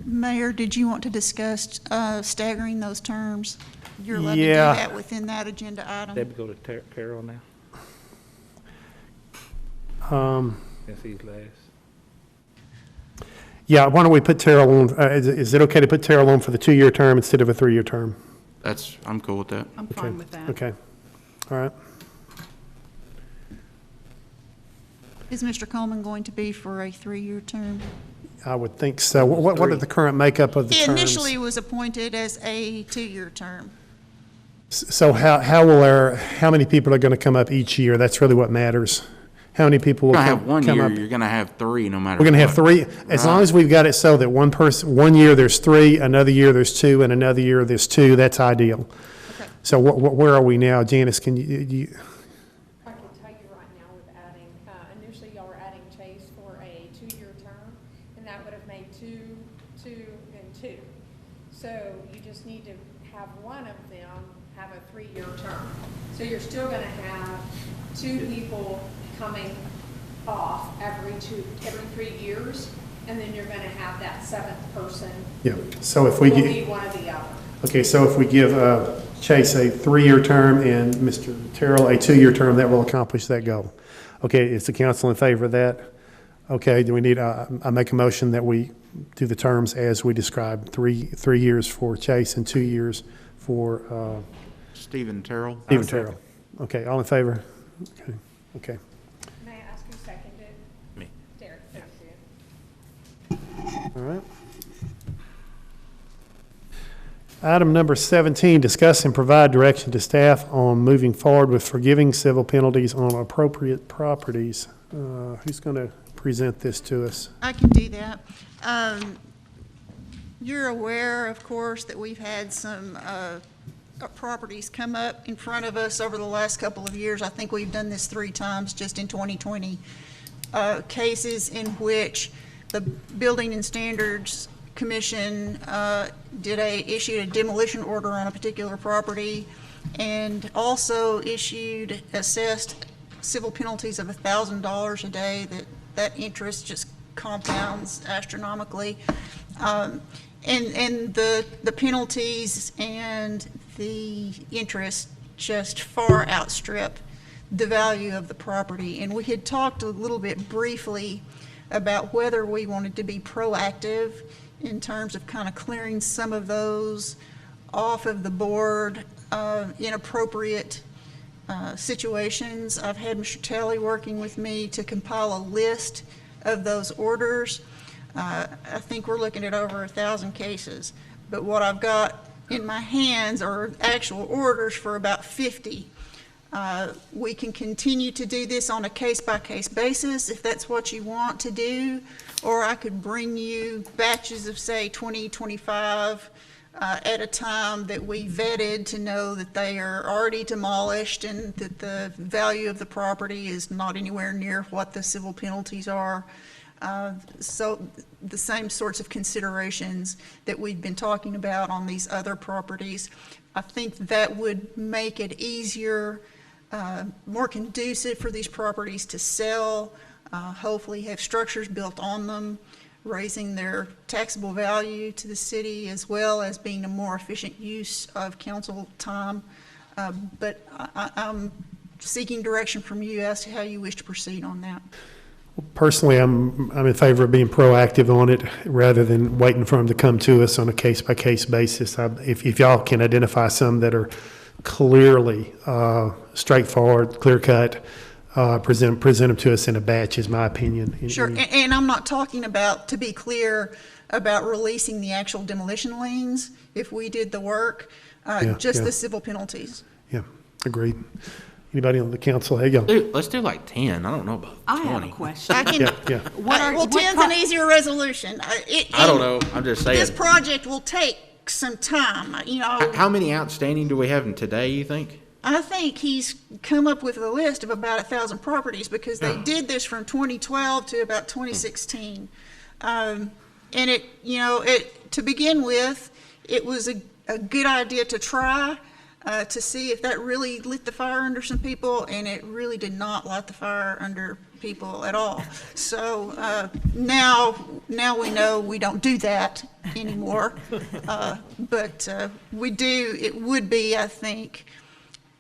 Mayor, did you want to discuss staggering those terms? You're allowed to do Yeah. that within that agenda item. Debbie, go to Carol now, since he's last. Yeah, why don't we put Terrell on, is it okay to put Terrell on for the 2-year term instead of a 3-year term? I'm cool with that. I'm fine with that. Okay, all right. Is Mr. Coleman going to be for a 3-year term? I would think so. What are the current makeup of the He terms? initially was appointed as a 2-year term. So how many people are going to come up each year? That's really what matters. How many people will You're gonna have one come year, up? you're gonna have three, no matter We're going to have what. 3, as long as we've got it so that one year there's 3, another year there's 2, and another year there's 2, that's ideal. So where are we now? Janice, can you, I can tell you right now with adding, initially y'all were adding Chase for a 2-year term, and that would have made 2, 2, and 2. So you just need to have one of them have a 3-year term. So you're still gonna have 2 people coming off every 3 years, and then you're gonna have that 7th person. yeah, so if we Will get. be one or the other. Okay, so if we give Chase a 3-year term and Mr. Terrell a 2-year term, that will accomplish that goal. Okay, is the council in favor of that? Okay, do we need, I make a motion that we do the terms as we described, 3 years for Chase and 2 years for Stephen Terrell. Stephen Terrell. Okay, all in favor? Okay. May I ask who seconded it? Me. Derek, thank you. All right. Item number 17, discuss and provide direction to staff on moving forward with forgiving civil penalties on appropriate properties. Who's going to present this to us? I can do that. You're aware, of course, that we've had some properties come up in front of us over the last couple of years. I think we've done this 3 times just in 2020. Cases in which the Building and Standards Commission issued a demolition order on a particular property and also assessed civil penalties of $1,000 a day. That interest just compounds astronomically. And the penalties and the interest just far outstrip the value of the property. And we had talked a little bit briefly about whether we wanted to be proactive in terms of kind of clearing some of those off of the board, inappropriate situations. I've had Mr. Talley working with me to compile a list of those orders. I think we're looking at over 1,000 cases, but what I've got in my hands are actual orders for about 50. We can continue to do this on a case-by-case basis if that's what you want to do, or I could bring you batches of, say, 20, 25 at a time that we vetted to know that they are already demolished and that the value of the property is not anywhere near what the civil penalties are. So the same sorts of considerations that we've been talking about on these other properties. I think that would make it easier, more conducive for these properties to sell, hopefully have structures built on them, raising their taxable value to the city, as well as being a more efficient use of council time. But I'm seeking direction from you as to how you wish to proceed on that. Personally, I'm in favor of being proactive on it rather than waiting for them to come to us on a case-by-case basis. If y'all can identify some that are clearly straightforward, clear-cut, present them to us in a batch, is my opinion. Sure, and I'm not talking about, to be clear, about releasing the actual demolition liens if we did the work, just the civil penalties. Yeah, agreed. Anybody on the council? Hey, y'all. Let's do like 10. I don't know about 20. I have a question. Yeah. Well, 10's an easier resolution. I don't know. I'm just saying. This project will take some time, you know. How many outstanding do we have in today, you think? I think he's come up with a list of about 1,000 properties because they did this from 2012 to about 2016. And to begin with, it was a good idea to try. to see if that really lit the fire under some people, and it really did not light the fire under people at all. So now we know we don't do that anymore. But we do. It would be, I think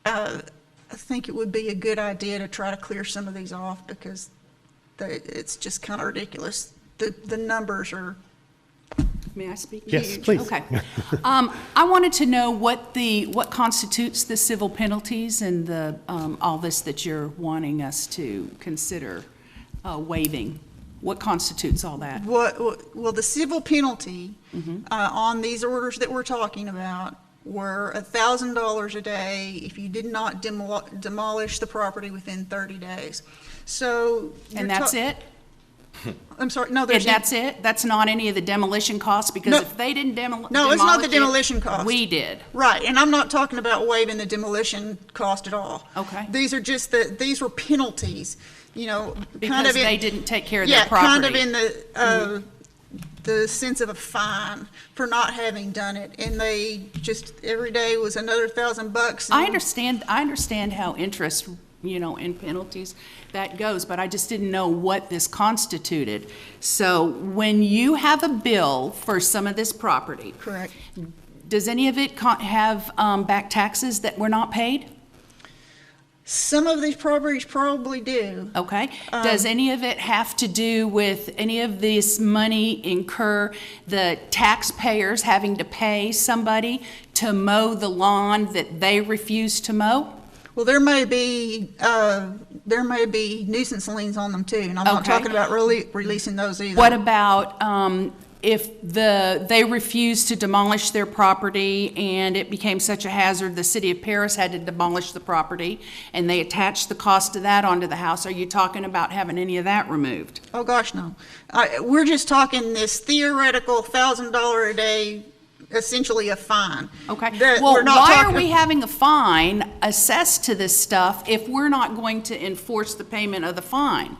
it would be a good idea to try to clear some of these off, because it's just kind of ridiculous. The numbers are. May I speak? Yes, Huge. please. Okay. I wanted to know what constitutes the civil penalties and the, all this that you're wanting us to consider waiving. What constitutes all that? Well, the civil penalty on these orders that we're talking about were $1,000 a day if you did not demolish the property within 30 days. So. And that's it? I'm sorry, no, And that's it? That's not any of the demolition costs? Because if they didn't demolish No, it's not the demolition cost. We did. Right, and I'm not talking about waiving the demolition cost at all. Okay. These are just these were penalties, you know. Because they didn't take care of their Yeah, property. kind of in the sense of a fine for not having done it, and they just, every day was another $1,000. I understand how interest, in penalties that goes, but I just didn't know what this constituted. So when you have a bill for some of this property. Correct. Does any of it have back taxes that were not paid? Some of these properties probably do. Okay. Does any of it have to do with any of this money incur the taxpayers having to pay somebody to mow the lawn that they refuse to mow? Well, there may be nuisance liens on them too, and I'm not Okay. talking about releasing those either. What about if they refused to demolish their property and it became such a hazard, the city of Paris had to demolish the property and they attached the cost of that onto the house? Are you talking about having any of that removed? Oh, gosh, no. We're just talking this theoretical $1,000 a day, essentially a fine. Okay. Well, why are we having a fine assessed to this stuff if we're not going to enforce the payment of the fine?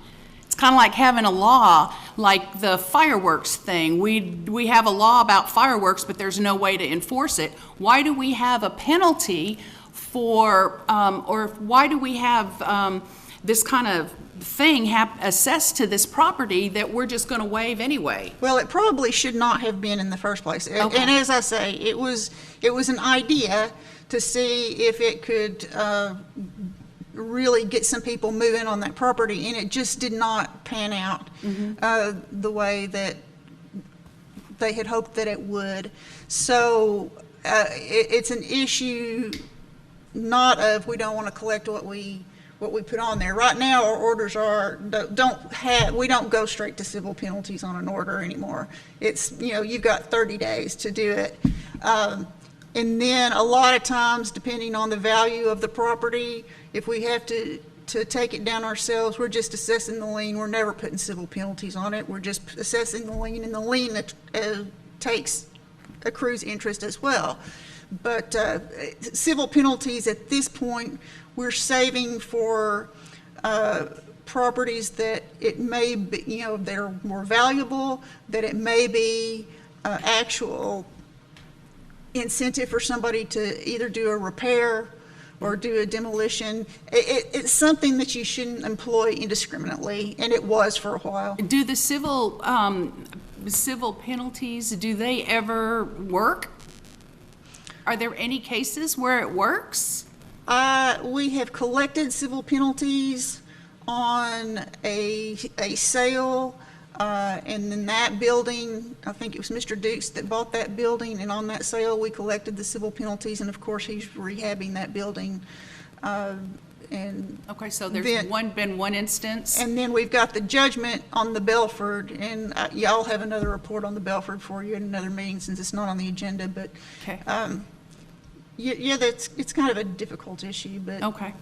It's kind of like having a law like the fireworks thing. We have a law about fireworks, but there's no way to enforce it. Why do we have a penalty for, or why do we have this kind of thing assessed to this property that we're just going to waive anyway? Well, it probably should not have been in the first place. Okay. And as I say, it was an idea to see if it could really get some people moving on that property, and it just did not pan out the way that they had hoped that it would. So it's an issue not of we don't want to collect what we put on there. Right now, our orders we don't go straight to civil penalties on an order anymore. It's, you've got 30 days to do it. And then a lot of times, depending on the value of the property, if we have to take it down ourselves, we're just assessing the lien. We're never putting civil penalties on it. We're just assessing the lien, and the lien accrues interest as well. But civil penalties at this point, we're saving for properties that it may be, they're more valuable, that it may be actual incentive for somebody to either do a repair or do a demolition. It's something that you shouldn't employ indiscriminately, and it was for a while. Do the civil penalties, do they ever work? Are there any cases where it works? We have collected civil penalties on a sale, and in that building, I think it was Mr. Dukes that bought that building, and on that sale, we collected the civil penalties, and of course, he's rehabbing that building. Okay, so there's been one instance? And then we've got the judgment on the Belford, and I'll have another report on the Belford for you in another meeting since it's not on the agenda, but okay. Yeah, it's kind of a difficult issue, but. Okay.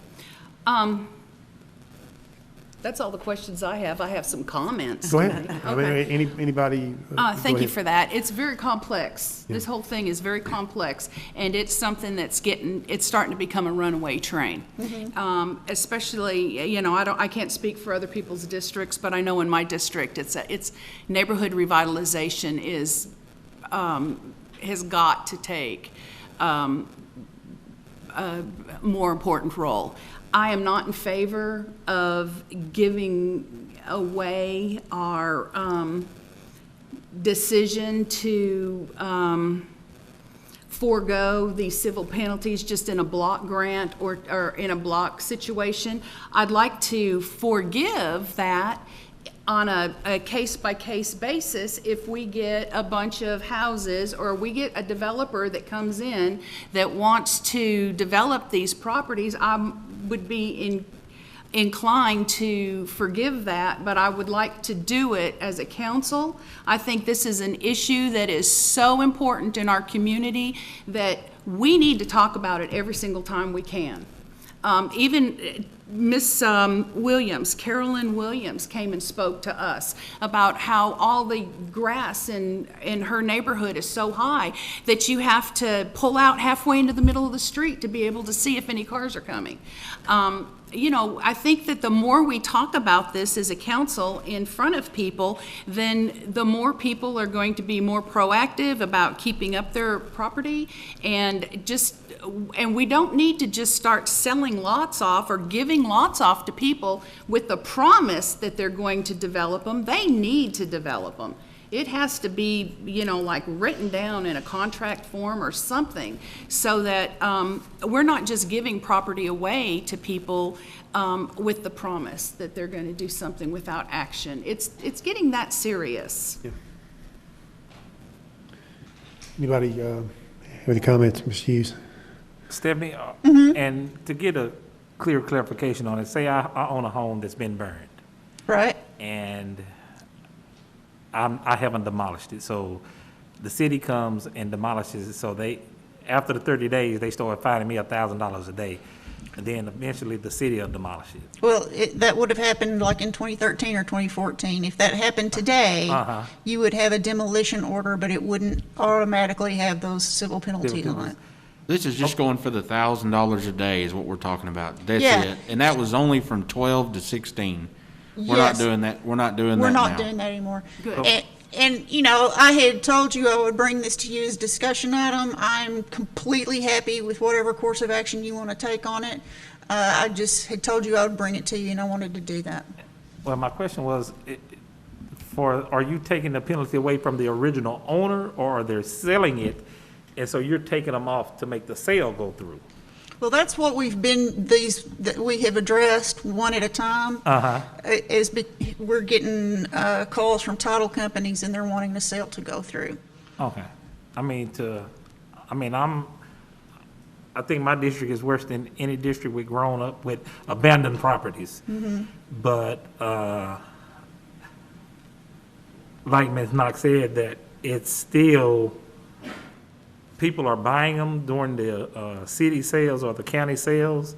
That's all the questions I have. I have some comments. Go ahead. Okay. Anybody? Thank you for that. It's very complex. Yeah. This whole thing is very complex, and it's something that's it's starting to become a runaway train. Especially, I can't speak for other people's districts, but I know in my district, it's neighborhood revitalization has got to take more important role. I am not in favor of giving away our decision to forego these civil penalties just in a block grant or in a block situation. I'd like to forgive that on a case-by-case basis if we get a bunch of houses or we get a developer that comes in that wants to develop these properties. I would be inclined to forgive that, but I would like to do it as a council. I think this is an issue that is so important in our community that we need to talk about it every single time we can. Even Miss Williams, Carolyn Williams, came and spoke to us about how all the grass in her neighborhood is so high that you have to pull out halfway into the middle of the street to be able to see if any cars are coming. You know, I think that the more we talk about this as a council in front of people, then the more people are going to be more proactive about keeping up their property, and we don't need to just start selling lots off or giving lots off to people with the promise that they're going to develop them. They need to develop them. It has to be, you know, like written down in a contract form or something so that we're not just giving property away to people with the promise that they're going to do something without action. It's getting that serious. Yeah. Anybody have any comments, Mr. Hughes? Stephanie, and to get a clear clarification on it, say I own a home that's been burned. Right. And I haven't demolished it, so the city comes and demolishes it, so after the 30 days, they start finding me $1,000 a day, and then eventually the city will demolish it. Well, that would have happened like in 2013 or 2014. If that happened today, you would have a demolition order, but it wouldn't automatically have those civil penalties on it. This is just going for the $1,000 a day is what we're talking about. That's Yeah. it. And that was only from 12 to 16. We're Yes. not doing that. We're not doing We're that not now. doing that anymore. Good. And, you know, I had told you I would bring this to you as discussion item. I'm completely happy with whatever course of action you want to take on it. I just had told you I would bring it to you, and I wanted to do that. Well, my question was, are you taking the penalty away from the original owner, or are they selling it, and so you're taking them off to make the sale go through? Well, that's what that we have addressed one at a time. We're getting calls from title companies, and they're wanting the sale to go through. Okay. I think my district is worse than any district we've grown up with abandoned properties. But, like Ms. Knox said, that it's still, people are buying them during the city sales or the county sales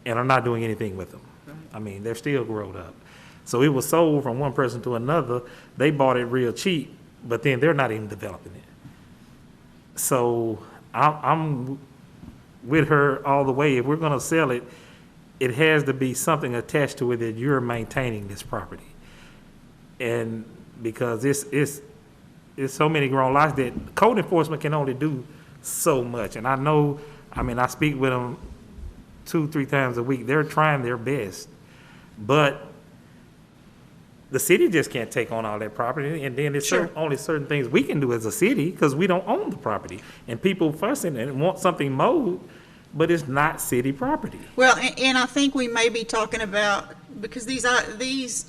and are not doing anything with them. I mean, they're still grown up. So it was sold from one person to another. They bought it real cheap, but then they're not even developing it. So I'm with her all the way. If we're going to sell it, it has to be something attached to it that you're maintaining this property. And because it's so many grown lots that code enforcement can only do so much. And I speak with them 2-3 times a week. They're trying their best. But the city just can't take on all that property. And then there's only certain things we can do as a city because we don't own the property. And people fussing and want something mowed, but it's not city property. Well, and I think we may be talking about, because these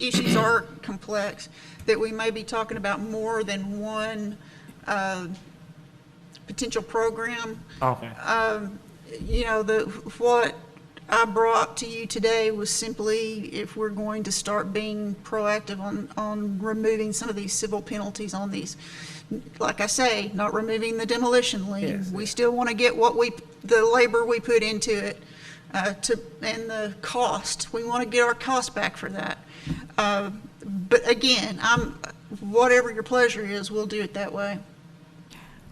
issues are complex, that we may be talking about more than one potential program. Okay. You know, what I brought to you today was simply if we're going to start being proactive on removing some of these civil penalties on these. Like I say, not removing the demolition lien. Yes. We still want to get the labor we put into it and the cost. We want to get our cost back for that. But again, whatever your pleasure is, we'll do it that way.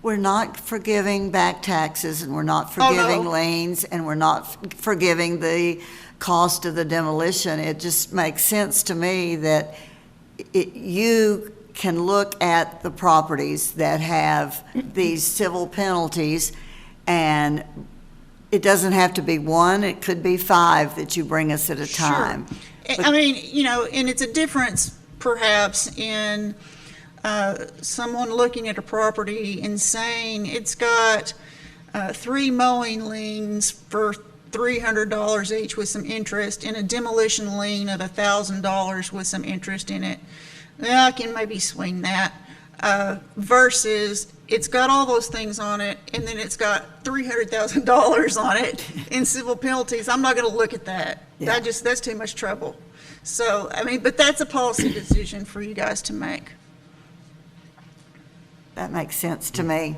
We're not forgiving back taxes, and we're not forgiving liens, and we're not forgiving the cost of the demolition. It just makes sense to me that you can look at the properties that have these civil penalties, and It doesn't have to be one, it could be 5 that you bring us at a Sure. time. I mean, you know, and it's a difference perhaps in someone looking at a property and saying it's got 3 mowing liens for $300 each with some interest, and a demolition lien of $1,000 with some interest in it. Yeah, I can maybe swing that. Versus it's got all those things on it, and then it's got $300,000 on it in civil penalties. I'm not going to look at that. Yeah. That's too much trouble. So, I mean, but that's a policy decision for you guys to make. That makes sense to me.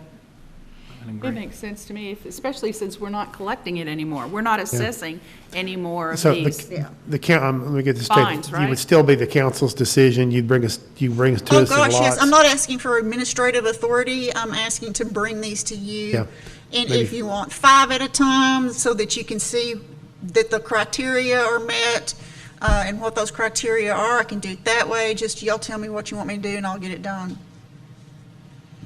It makes sense to me, especially since we're not collecting it anymore. We're not assessing any more of So these. let me get this Fines, straight. You right? would still be the council's decision. You bring us to Oh, us in gosh, yes. lots. I'm not asking for administrative authority. I'm asking to bring these to you. Yeah, And maybe. if you want 5 at a time, so that you can see that the criteria are met, and what those criteria are, I can do it that way. Just y'all tell me what you want me to do, and I'll get it done.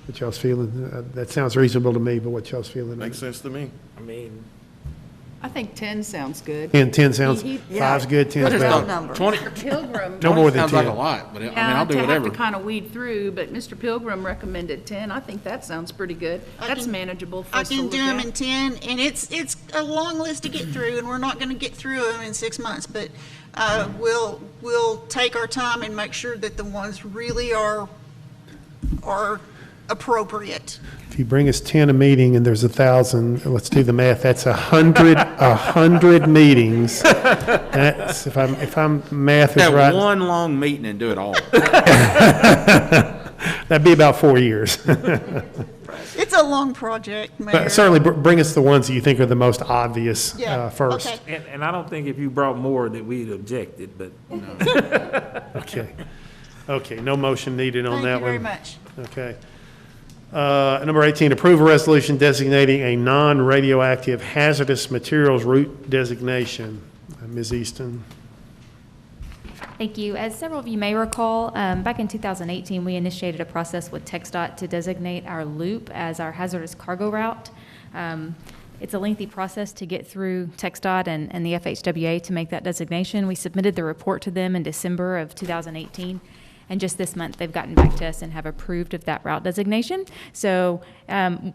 What y'all's feeling? That sounds reasonable to me, but what y'all's feeling? Makes sense to me. I mean, I think 10 sounds good. 10 sounds, He- 5's good, 10's What is better. that? 20, Mr. Pilgrim. No more than sounds like 10. a lot, but I mean, Yeah, I'll do to have whatever. to kind of weed through, but Mr. Pilgrim recommended 10. I think that sounds pretty good. That's manageable for I us to can look do them at. in 10, and it's a long list to get through, and we're not going to get through them in 6 months, but we'll take our time and make sure that the ones really are appropriate. If you bring us 10 a meeting and there's 1,000, let's do the math, that's 100 meetings. That's, if I'm, math is Have right, one long meeting and do it all. that'd be about 4 years. It's a long project, Mayor. But certainly, bring us the ones that you think are the most obvious Yeah, first. okay. and I don't think if you brought more that we'd objected, but. Okay. Okay, no motion needed on Thank that you very one. much. Okay. Number 18, approve a resolution designating a non-radioactive hazardous materials route designation. Ms. Easton. Thank you. As several of you may recall, back in 2018, we initiated a process with TxDOT to designate our loop as our hazardous cargo route. It's a lengthy process to get through TxDOT and the FHWA to make that designation. We submitted the report to them in December of 2018. And just this month, they've gotten back to us and have approved of that route designation. So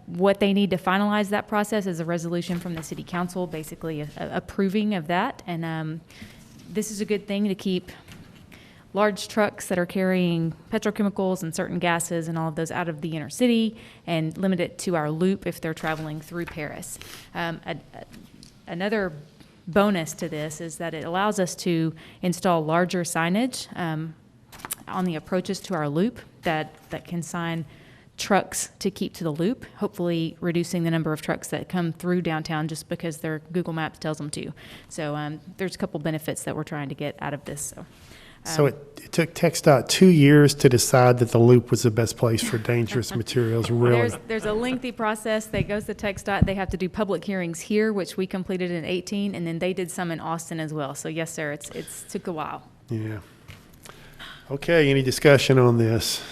what they need to finalize that process is a resolution from the city council, basically approving of that. And this is a good thing to keep large trucks that are carrying petrochemicals and certain gases and all of those out of the inner city and limit it to our loop if they're traveling through Paris. Another bonus to this is that it allows us to install larger signage on the approaches to our loop that can sign trucks to keep to the loop, hopefully reducing the number of trucks that come through downtown just because their Google Maps tells them to. So there's a couple benefits that we're trying to get out of this. So it took TxDOT 2 years to decide that the loop was the best place for dangerous materials, really? There's a lengthy process that goes to TxDOT. They have to do public hearings here, which we completed in 2018, and then they did some in Austin as well. So yes, sir, it's took a while. Yeah. Okay, any discussion on this?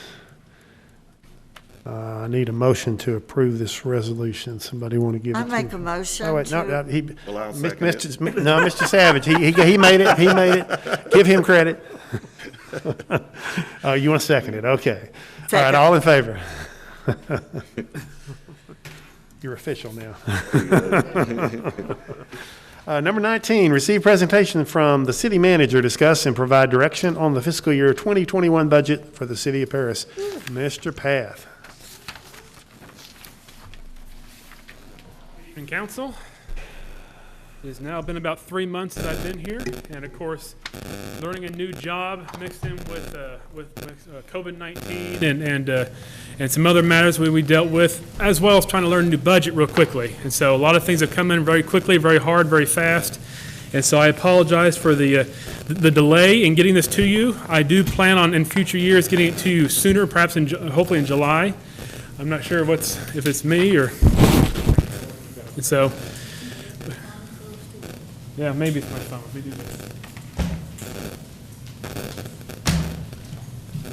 I need a motion to approve this resolution. Somebody want to give it I to make a motion Oh, wait, no, to- he, Well, I'll Mr. second it. Mr. Savage, he made it. Give him credit. Oh, you want to second it? Okay. All right, Second. all in favor? You're official now. Number 19, receive presentation from the city manager, discuss and provide direction on the fiscal year 2021 budget for the city of Paris. Mr. Path. Evening, council. It has now been about 3 months that I've been here, and of course, learning a new job mixed in with COVID-19 and some other matters we dealt with, as well as trying to learn a new budget real quickly. And so a lot of things have come in very quickly, very hard, very fast. And so I apologize for the delay in getting this to you. I do plan on in future years getting it to you sooner, perhaps hopefully in July. I'm not sure if it's me or. And so, yeah, maybe it's my phone. Let me do this.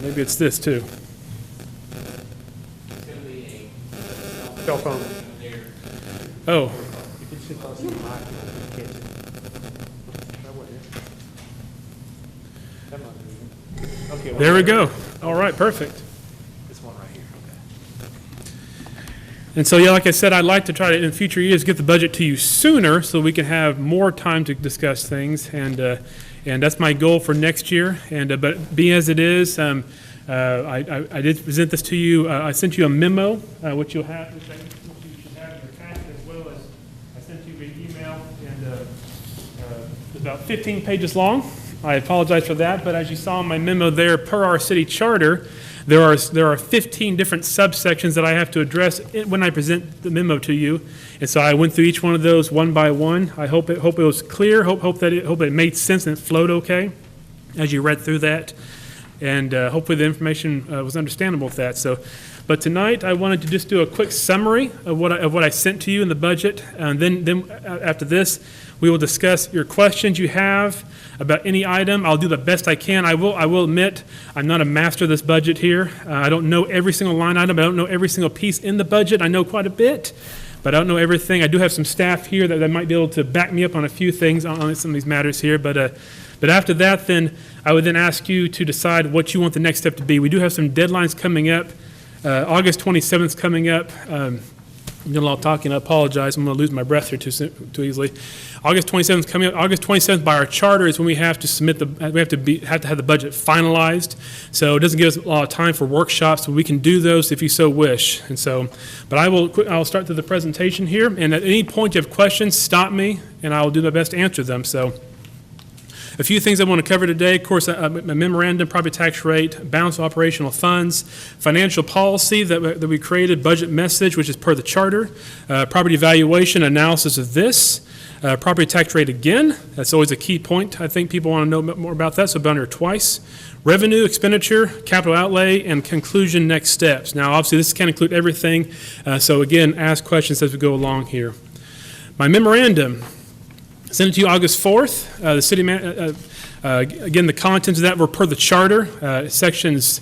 Maybe it's this too. Cell phone. Oh. There we go. All right, perfect. This one right here, And so, yeah, like I said, I'd like to try to, in future years, get the budget to you sooner so we can have more time to discuss things. And that's my goal for next year. But being as it is, I did present this to you. I sent you a memo, which you'll have, which you should have in your packet, as well as I sent you an email, and it's about 15 pages long. I apologize for that, but as you saw in my memo there, per our city charter, there are 15 different subsections that I have to address when I present the memo to you, and so I went through each one of those one by one. I hope it was clear. Hope it made sense and it flowed okay as you read through that, and hopefully the information was understandable with that. So, but tonight I wanted to just do a quick summary of what I sent to you in the budget, and then after this we will discuss your questions you have about any item. I'll do the best I can. I will admit I'm not a master of this budget here. I don't know every single line item. I don't know every single piece in the budget. I know quite a bit, but I don't know everything. I do have some staff here that might be able to back me up on a few things on some of these matters here. But after that, then I would then ask you to decide what you want the next step to be. We do have some deadlines coming up. August 27th is coming up. I'm doing a lot of talking. I apologize. I'm going to lose my breath here too easily. August 27th is coming up. August 27th, by our charter, is when we have to submit we have to have the budget finalized. So it doesn't give us a lot of time for workshops, but we can do those if you so wish. And so, but I'll start through the presentation here. And at any point you have questions, stop me, and I will do my best to answer them. So, a few things I want to cover today. Of course, a memorandum, property tax rate, balance of operational funds, financial policy that we created, budget message, which is per the charter, property valuation, analysis of this, property tax rate again. That's always a key point. I think people want to know more about that, so I've been here twice. Revenue, expenditure, capital outlay, and conclusion, next steps. Now, obviously, this can include everything. So again, ask questions as we go along here. My memorandum. Sent it to you August 4th. The city again, the contents of that were per the charter, sections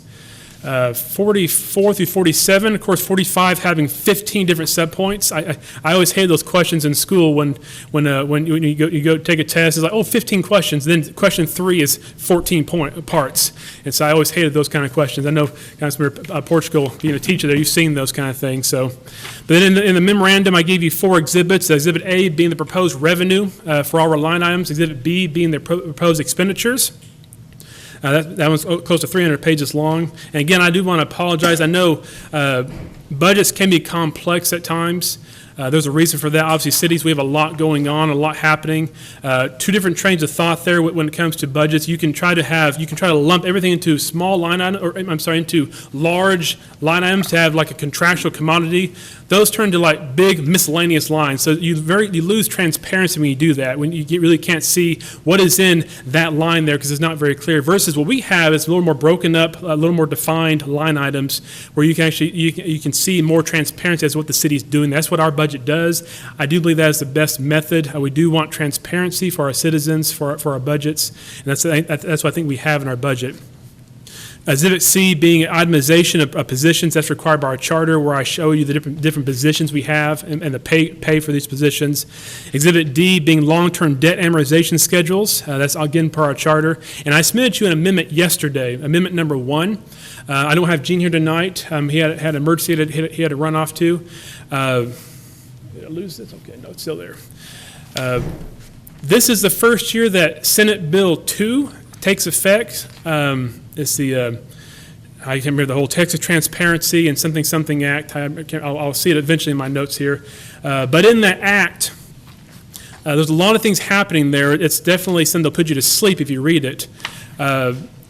44 through 47. Of course, 45 having 15 different subpoints. I always hated those questions in school when you go take a test. It's like, oh, 15 questions. Then question 3 is 14 parts. And so I always hated those kind of questions. I know, Councilmember Portugal, being a teacher there, you've seen those kind of things. So, but then in the memorandum, I gave you 4 exhibits. Exhibit A being the proposed revenue for all our line items. Exhibit B being the proposed expenditures. That one's close to 300 pages long. And again, I do want to apologize. I know budgets can be complex at times. There's a reason for that. Obviously, cities, we have a lot going on, a lot happening. 2 different trains of thought there when it comes to budgets. You can try to lump everything into small line items, or I'm sorry, into large line items to have like a contractual commodity. Those turn to like big miscellaneous lines. So you lose transparency when you do that, when you really can't see what is in that line there because it's not very clear. Versus what we have is a little more broken up, a little more defined line items where you can actually you can see more transparency as to what the city is doing. That's what our budget does. I do believe that is the best method. We do want transparency for our citizens, for our budgets, and that's what I think we have in our budget. Exhibit C being itemization of positions that's required by our charter, where I show you the different positions we have and the pay for these positions. Exhibit D being long-term debt amortization schedules. That's again per our charter. And I submitted you an amendment yesterday, amendment number 1. I don't have Gene here tonight. He had an emergency he had to run off to. Did I lose this? Okay, no, it's still there. This is the first year that Senate Bill 2 takes effect. It's the, I can't remember the whole Texas Transparency and something Act. I'll see it eventually in my notes here. But in that act, there's a lot of things happening there. It's definitely something that'll put you to sleep if you read it.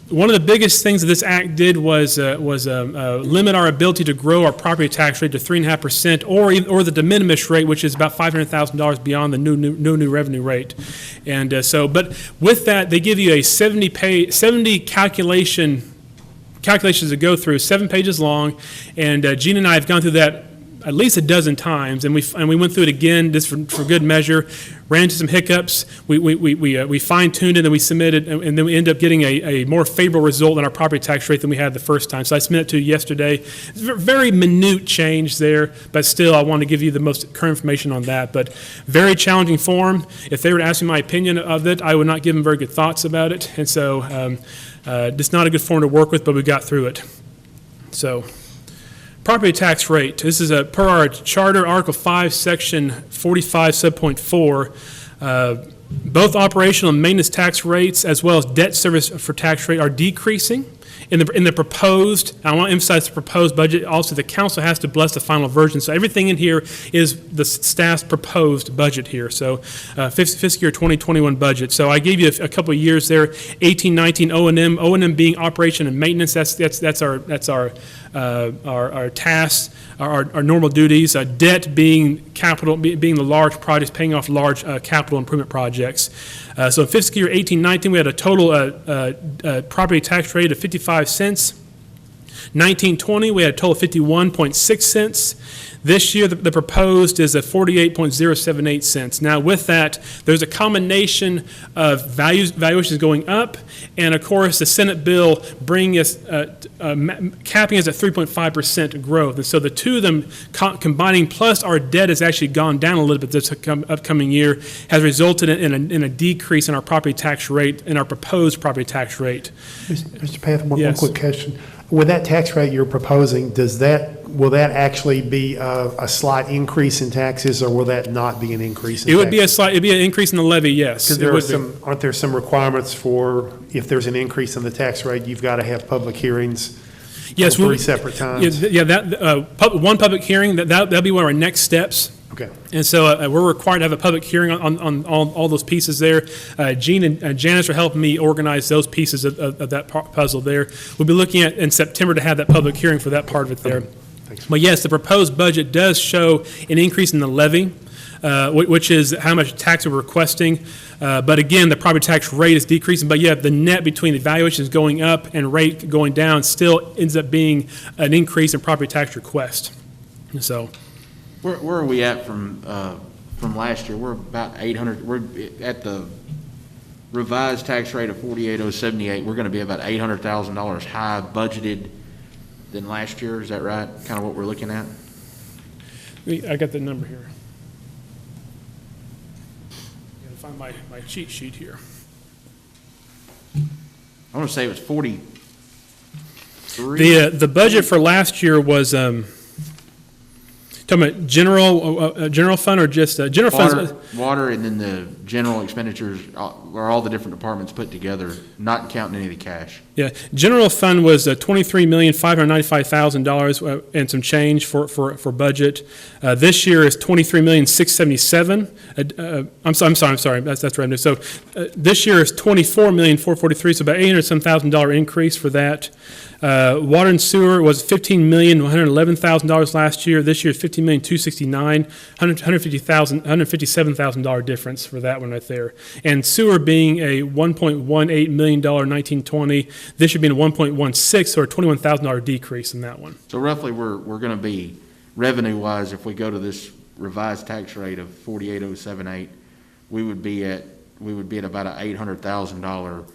One of the biggest things that this act did was limit our ability to grow our property tax rate to 3.5%, or the de minimis rate, which is about $500,000 beyond the new revenue rate. And so, but with that, they give you a 70 calculations to go through, 7 pages long, and Gene and I have gone through that at least a dozen times, and we went through it again just for good measure, ran into some hiccups, we fine-tuned it, and we submitted, and then we ended up getting a more favorable result in our property tax rate than we had the first time. So I submitted it to you yesterday. It's a very minute change there, but still, I want to give you the most current information on that. But very challenging form. If they were to ask me my opinion of it, I would not give them very good thoughts about it, and so just not a good form to work with, but we got through it. So, property tax rate. This is per our charter, Article 5, Section 45, Subpoint 4. Both operational and maintenance tax rates, as well as debt service for tax rate, are decreasing. In the proposed, I want to emphasize the proposed budget. Also, the council has to bless the final version. So everything in here is the staff's proposed budget here. So fiscal year 2021 budget. So I gave you a couple of years there. 18, 19 O&M. O&M being operation and maintenance. That's our tasks, our normal duties. Debt being capital, being the large projects, paying off large capital improvement projects. So in fiscal year 18-19, we had a total property tax rate of 55 cents. 19-20, we had a total of 51.6 cents. This year, the proposed is a 48.078 cents. Now, with that, there's a combination of valuations going up, and of course, the Senate bill bringing us, capping us at 3.5% growth. And so the two of them combining, plus our debt has actually gone down a little bit this upcoming year, has resulted in a decrease in our property tax rate, in our proposed property tax rate. Mr. Path, one Yes. quick question. With that tax rate you're proposing, will that actually be a slight increase in taxes, or will that not be an increase in taxes? It would be it'd be an increase in the levy, yes. Because It would be. aren't there some requirements for, if there's an increase in the tax rate, you've got to have public hearings Yes, on 3 separate times? Yeah, one public hearing, that'll be one of our next steps. Okay. And so we're required to have a public hearing on all those pieces there. Gene and Janice are helping me organize those pieces of that puzzle there. We'll be looking at in September to have that public hearing for that part of it there. Thanks. But yes, the proposed budget does show an increase in the levy, which is how much tax we're requesting. But again, the property tax rate is decreasing, but yet the net between the valuations going up and rate going down still ends up being an increase in property tax request. So. Where are we at from last year? We're about 800, we're at the revised tax rate of 48,078. We're going to be about $800,000 high budgeted than last year. Is that right? Kind of what we're looking at? I got the number here. Gotta find my cheat sheet here. I want to say it was 43. The budget for last year was, talking about general fund or just, general funds? Water and then the general expenditures are all the different departments put together, not counting any of the cash. Yeah, general fund was $23,595,000 and some change for budget. This year is $23,677,000. I'm sorry, that's revenue. So this year is $24,443,000, so about $800,000 increase for that. Water and sewer was $15,111,000 last year. This year is $15,269,000, $157,000 difference for that one right there. And sewer being a $1.18 million 1920, this should be a 1.16, or a $21,000 decrease in that one. So roughly, we're going to be revenue-wise, if we go to this revised tax rate of 48,078, we would be at about a $800,000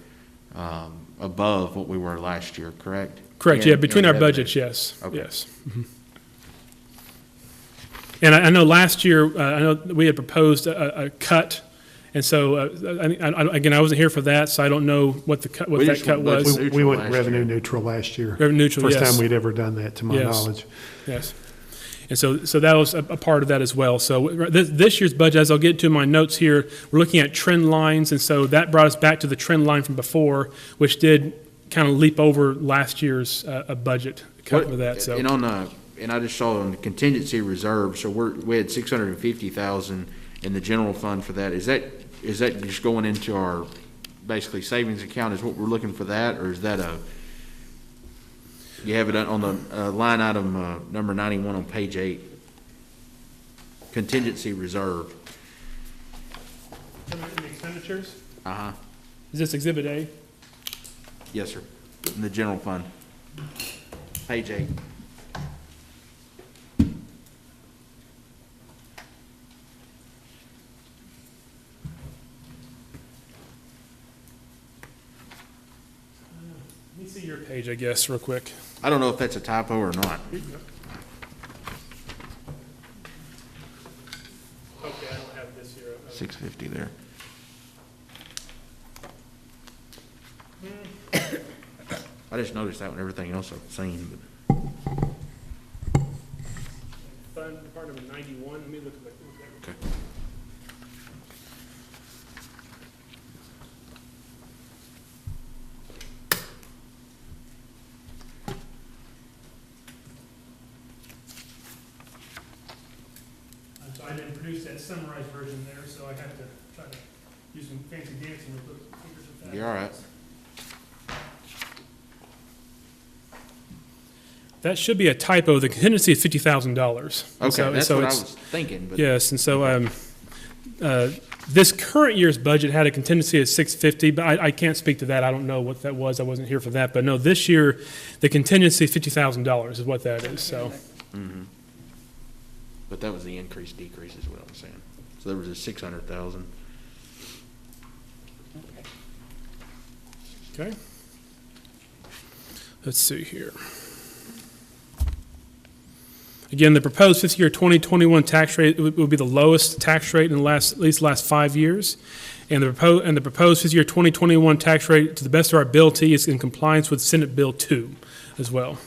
above what we were last year, correct? Correct, yeah, between our budgets, yes, Okay. yes. Mhm. And I know last year, I know we had proposed a cut, and so, again, I wasn't here for that, so I don't know what that cut was. We went revenue neutral last year. Revenue neutral, yes. First time we'd ever done that, to my Yes. knowledge. Yes. And so that was a part of that as well. So this year's budget, as I'll get to in my notes here, we're looking at trend lines, and so that brought us back to the trend line from before, which did kind of leap over last year's budget cut with that. So. And I just saw on the contingency reserve, so we had $650,000 in the general fund for that. Is that just going into our basically savings account? Is what we're looking for that, or is that you have it on the line item number 91 on page 8, contingency reserve. In the expenditures? Uh-huh. Is this Exhibit A? Yes, sir. In the general fund. Page 8. me see your page, I guess, real quick. I don't know if that's a typo or not. Okay, I don't have this here. 650 there. I just noticed that when everything else I've seen, but. Fund, part number 91, let me look at that. Okay. So I didn't produce that summarized version there, so I have to try to use some fancy dancing with those fingers and facts. You're all right. That should be a typo. The contingency is $50,000. Okay, that's what I was thinking, but. Yes, and so this current year's budget had a contingency of $650, but I can't speak to that. I don't know what that was. I wasn't here for that. But no, this year, the contingency is $50,000 is what that is, so. Mm-hmm. But that was the increase, decrease is what I'm saying. So there was a 600,000. Okay. Let's see here. Again, the proposed fiscal year 2021 tax rate will be the lowest tax rate in at least the last 5 years. And the proposed fiscal year 2021 tax rate, to the best of our ability, is in compliance with Senate Bill 2 as well.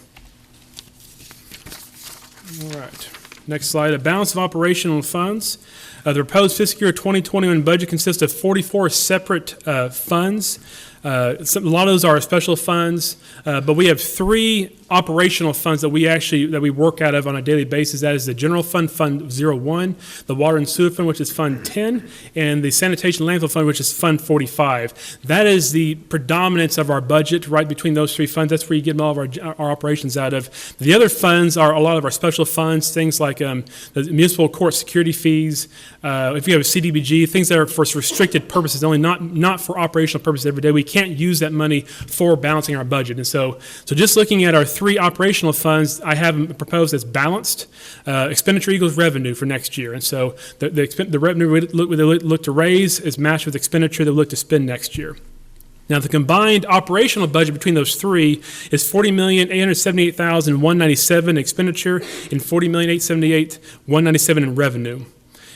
All right. Next slide, a balance of operational funds. The proposed fiscal year 2021 budget consists of 44 separate funds. A lot of those are special funds, but we have 3 operational funds that we work out of on a daily basis. That is the General Fund, Fund 01, the Water and Sewer Fund, which is Fund 10, and the Sanitation Landfill Fund, which is Fund 45. That is the predominance of our budget, right between those 3 funds. That's where you get all of our operations out of. The other funds are a lot of our special funds, things like the municipal court security fees, if you have a CDBG, things that are for restricted purposes only, not for operational purposes every day. We can't use that money for balancing our budget. And so just looking at our 3 operational funds, I have them proposed as balanced. Expenditure equals revenue for next year. And so the revenue we look to raise is matched with expenditure that we look to spend next year. Now, the combined operational budget between those 3 is $40,878,197 expenditure and $40,878,197 in revenue.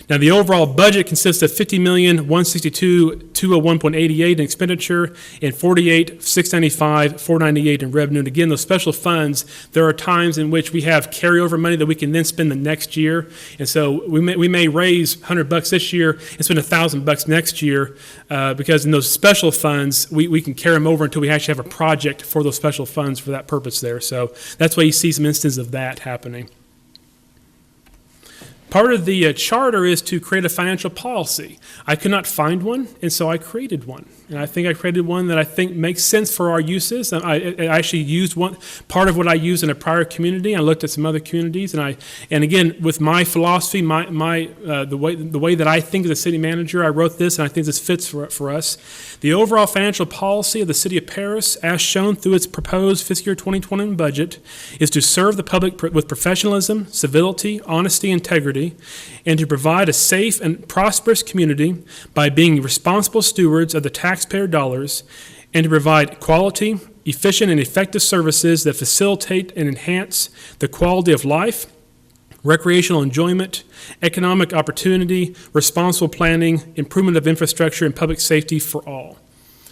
Now, the overall budget consists of $50,162,201.88 in expenditure and $48,695,498 in revenue. And again, those special funds, there are times in which we have carryover money that we can then spend the next year. And so we may raise $100 this year and spend $1,000 next year because in those special funds, we can carry them over until we actually have a project for those special funds for that purpose there. So that's why you see some instances of that happening. Part of the charter is to create a financial policy. I could not find one, and so I created one. And I think I created one that I think makes sense for our uses. I actually used part of what I used in a prior community. I looked at some other communities, and again, with my philosophy, the way that I think as a city manager, I wrote this, and I think this fits for us. The overall financial policy of the city of Paris, as shown through its proposed fiscal year 2021 budget, is to serve the public with professionalism, civility, honesty, integrity, and to provide a safe and prosperous community by being responsible stewards of the taxpayer dollars, and to provide quality, efficient, and effective services that facilitate and enhance the quality of life, recreational enjoyment, economic opportunity, responsible planning, improvement of infrastructure, and public safety for all.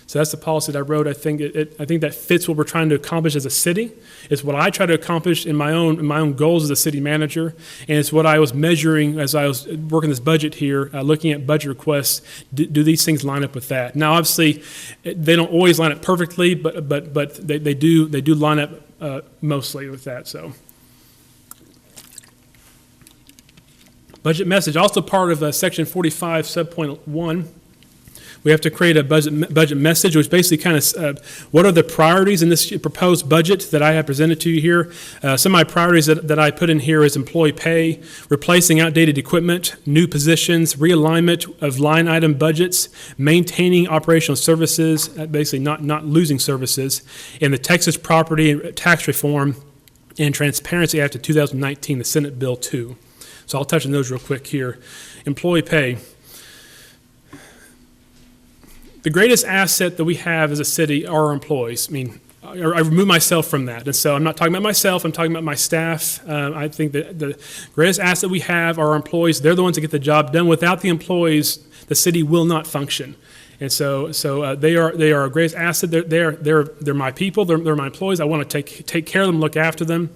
So that's the policy that I wrote. I think that fits what we're trying to accomplish as a city. It's what I try to accomplish in my own goals as a city manager, and it's what I was measuring as I was working this budget here, looking at budget requests. Do these things line up with that? Now, obviously, they don't always line up perfectly, but they do line up mostly with that. So. Budget message, also part of Section 45, subpoint 1. We have to create a budget message, which basically kind of what are the priorities in this proposed budget that I have presented to you here. Some of my priorities that I put in here is employee pay, replacing outdated equipment, new positions, realignment of line item budgets, maintaining operational services, basically not losing services, and the Texas Property Tax Reform and Transparency Act of 2019, the Senate Bill 2. So I'll touch on those real quick here. Employee pay. The greatest asset that we have as a city are our employees. I mean, I remove myself from that. And so I'm not talking about myself, I'm talking about my staff. I think that the greatest asset we have are our employees. They're the ones that get the job done. Without the employees, the city will not function. And so they are our greatest asset. They're my people, they're my employees. I want to take care of them, look after them.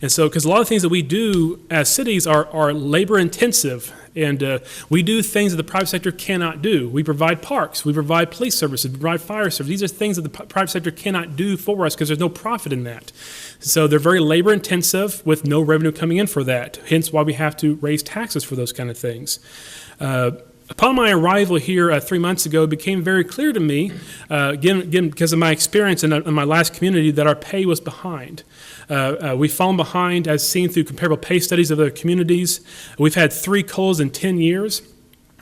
And so, because a lot of things that we do as cities are labor intensive, and we do things that the private sector cannot do. We provide parks, we provide police services, we provide fire services. These are things that the private sector cannot do for us because there's no profit in that. So they're very labor intensive with no revenue coming in for that. Hence why we have to raise taxes for those kind of things. Upon my arrival here 3 months ago, it became very clear to me, again because of my experience in my last community, that our pay was behind. We've fallen behind as seen through comparable pay studies of other communities. We've had 3 COLAs in 10 years,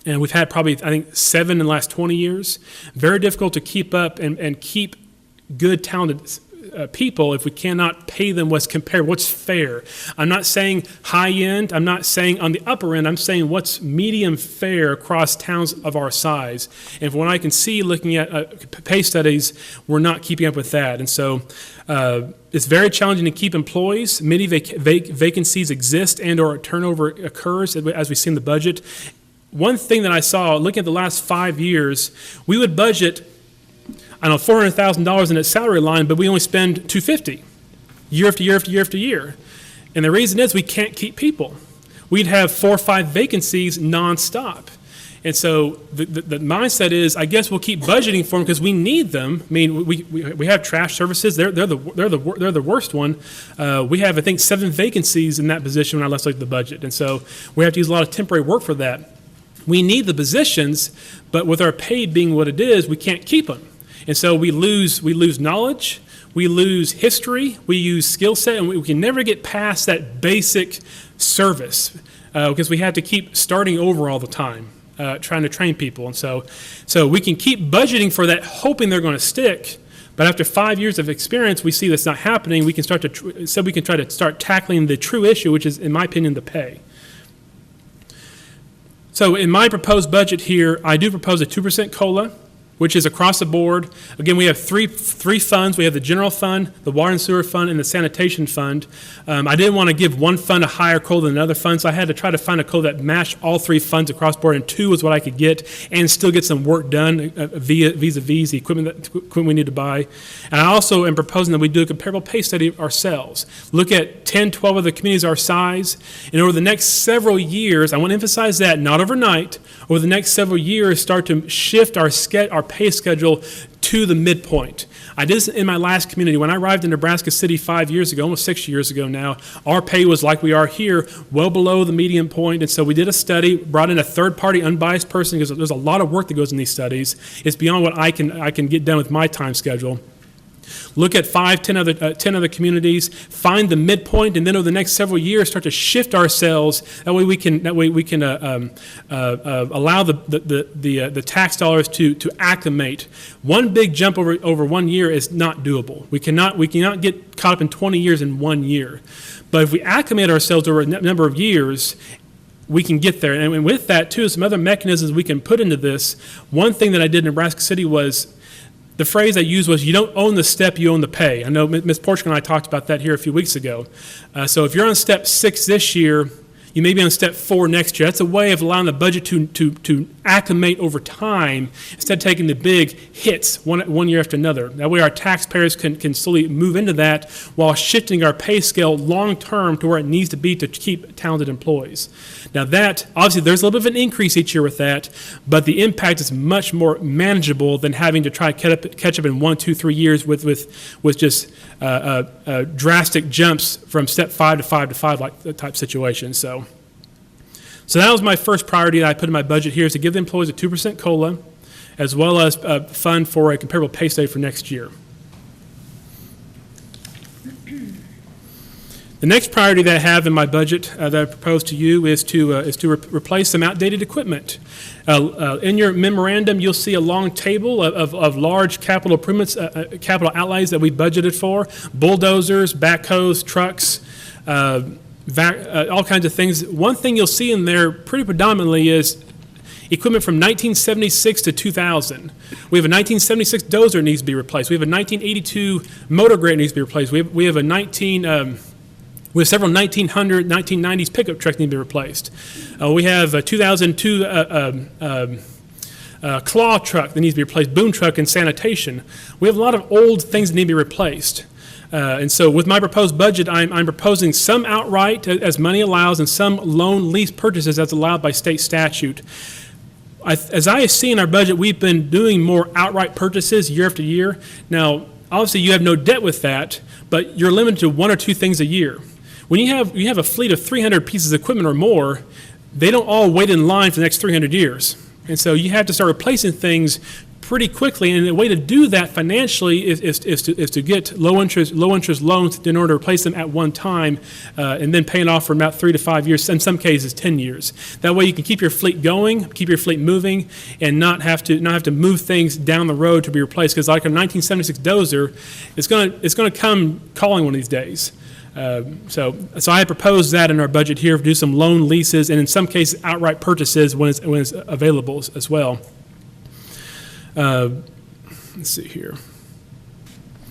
and we've had probably, I think, 7 in the last 20 years. Very difficult to keep up and keep good, talented people if we cannot pay them what's fair. I'm not saying high end, I'm not saying on the upper end, I'm saying what's medium fair across towns of our size. And from what I can see looking at pay studies, we're not keeping up with that. And so it's very challenging to keep employees. Many vacancies exist and or turnover occurs as we see in the budget. One thing that I saw looking at the last 5 years, we would budget $400,000 in its salary line, but we only spend $250 year after year after year after year. And the reason is we can't keep people. We'd have 4 or 5 vacancies nonstop. And so the mindset is, I guess we'll keep budgeting for them because we need them. I mean, we have trash services. They're the worst one. We have, I think, 7 vacancies in that position when I last looked at the budget. And so we have to use a lot of temporary work for that. We need the positions, but with our pay being what it is, we can't keep them. And so we lose knowledge, we lose history, we use skill set, and we can never get past that basic service because we have to keep starting over all the time, trying to train people. And so we can keep budgeting for that, hoping they're going to stick. But after 5 years of experience, we see that's not happening. We can try to start tackling the true issue, which is, in my opinion, the pay. So in my proposed budget here, I do propose a 2% COLA, which is across the board. Again, we have three funds. We have the general fund, the water and sewer fund, and the sanitation fund. I didn't want to give one fund a higher COLA than another fund, so I had to try to find a COLA that matched all 3 funds across the board, and 2 was what I could get and still get some work done vis-a-vis the equipment we need to buy. And I also am proposing that we do a comparable pay study ourselves. Look at 10, 12 other communities our size, and over the next several years, I want to emphasize that, not overnight, over the next several years, start to shift our pay schedule to the midpoint. I did this in my last community. When I arrived in Nebraska City 5 years ago, almost 6 years ago now, our pay was like we are here, well below the median point. And so we did a study, brought in a third-party unbiased person because there's a lot of work that goes in these studies. It's beyond what I can get done with my time schedule. Look at 10 other communities, find the midpoint, and then over the next several years start to shift ourselves. That way we can allow the tax dollars to acclimate. One big jump over 1 year is not doable. We cannot get caught up in 20 years in 1 year. But if we acclimate ourselves over a number of years, we can get there. And with that, too, some other mechanisms we can put into this. One thing that I did in Nebraska City was, the phrase I used was, you don't own the step, you own the pay. I know Ms. Portugal and I talked about that here a few weeks ago. So if you're on step 6 this year, you may be on step 4 next year. That's a way of allowing the budget to acclimate over time instead of taking the big hits one year after another. That way our taxpayers can slowly move into that while shifting our pay scale long term to where it needs to be to keep talented employees. Now that, obviously there's a little bit of an increase each year with that, but the impact is much more manageable than having to try to catch up in 1, 2, 3 years with just drastic jumps from step 5 to 5 to 5 like that type situation. So that was my first priority that I put in my budget here, is to give the employees a 2% COLA, as well as a fund for a comparable pay study for next year. The next priority that I have in my budget that I propose to you is to replace some outdated equipment. In your memorandum, you'll see a long table of large capital improvements, capital outlays that we budgeted for: bulldozers, backhoes, trucks, all kinds of things. One thing you'll see in there pretty predominantly is equipment from 1976 to 2000. We have a 1976 dozer that needs to be replaced. We have a 1982 motor grader that needs to be replaced. We have several 1900, 1990s pickup trucks that need to be replaced. We have a 2002 claw truck that needs to be replaced, boom truck and sanitation. We have a lot of old things that need to be replaced. And so with my proposed budget, I'm proposing some outright as money allows and some loan lease purchases as allowed by state statute. As I see in our budget, we've been doing more outright purchases year after year. Now, obviously you have no debt with that, but you're limited to one or two things a year. When you have a fleet of 300 pieces of equipment or more, they don't all wait in line for the next 300 years. And so you have to start replacing things pretty quickly, and the way to do that financially is to get low interest loans in order to replace them at one time, and then pay it off for about 3 to 5 years, in some cases 10 years. That way you can keep your fleet going, keep your fleet moving, and not have to move things down the road to be replaced. Because like a 1976 dozer, it's going to come calling one of these days. So I proposed that in our budget here, do some loan leases, and in some cases outright purchases when it's available as well. Let's see here.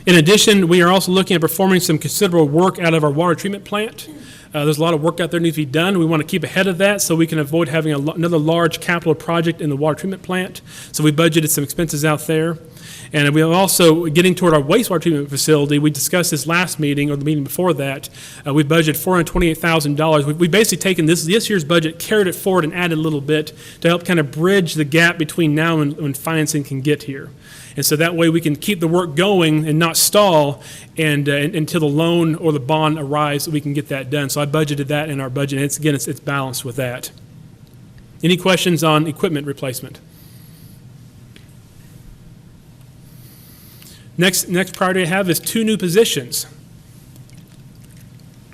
In addition, we are also looking at performing some considerable work out of our water treatment plant. There's a lot of work out there that needs to be done. We want to keep ahead of that so we can avoid having another large capital project in the water treatment plant. So we budgeted some expenses out there. And we are also getting toward our wastewater treatment facility. We discussed this last meeting or the meeting before that. We budgeted $428,000. We basically taken this year's budget, carried it forward, and added a little bit to help kind of bridge the gap between now and when financing can get here. And so that way we can keep the work going and not stall and until the loan or the bond arrives, so we can get that done. So I budgeted that in our budget, and it's balanced with that. Any questions on equipment replacement? Next priority I have is 2 new positions.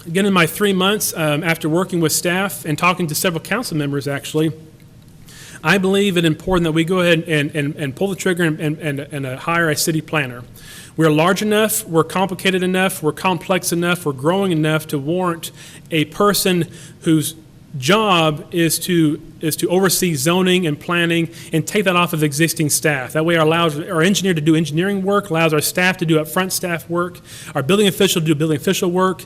Again, in my 3 months after working with staff and talking to several council members, actually, I believe it important that we go ahead and pull the trigger and hire a city planner. We're large enough, we're complicated enough, we're complex enough, we're growing enough to warrant a person whose job is to oversee zoning and planning and take that off of existing staff. That way it allows our engineer to do engineering work, allows our staff to do upfront staff work, our building official to do building official work.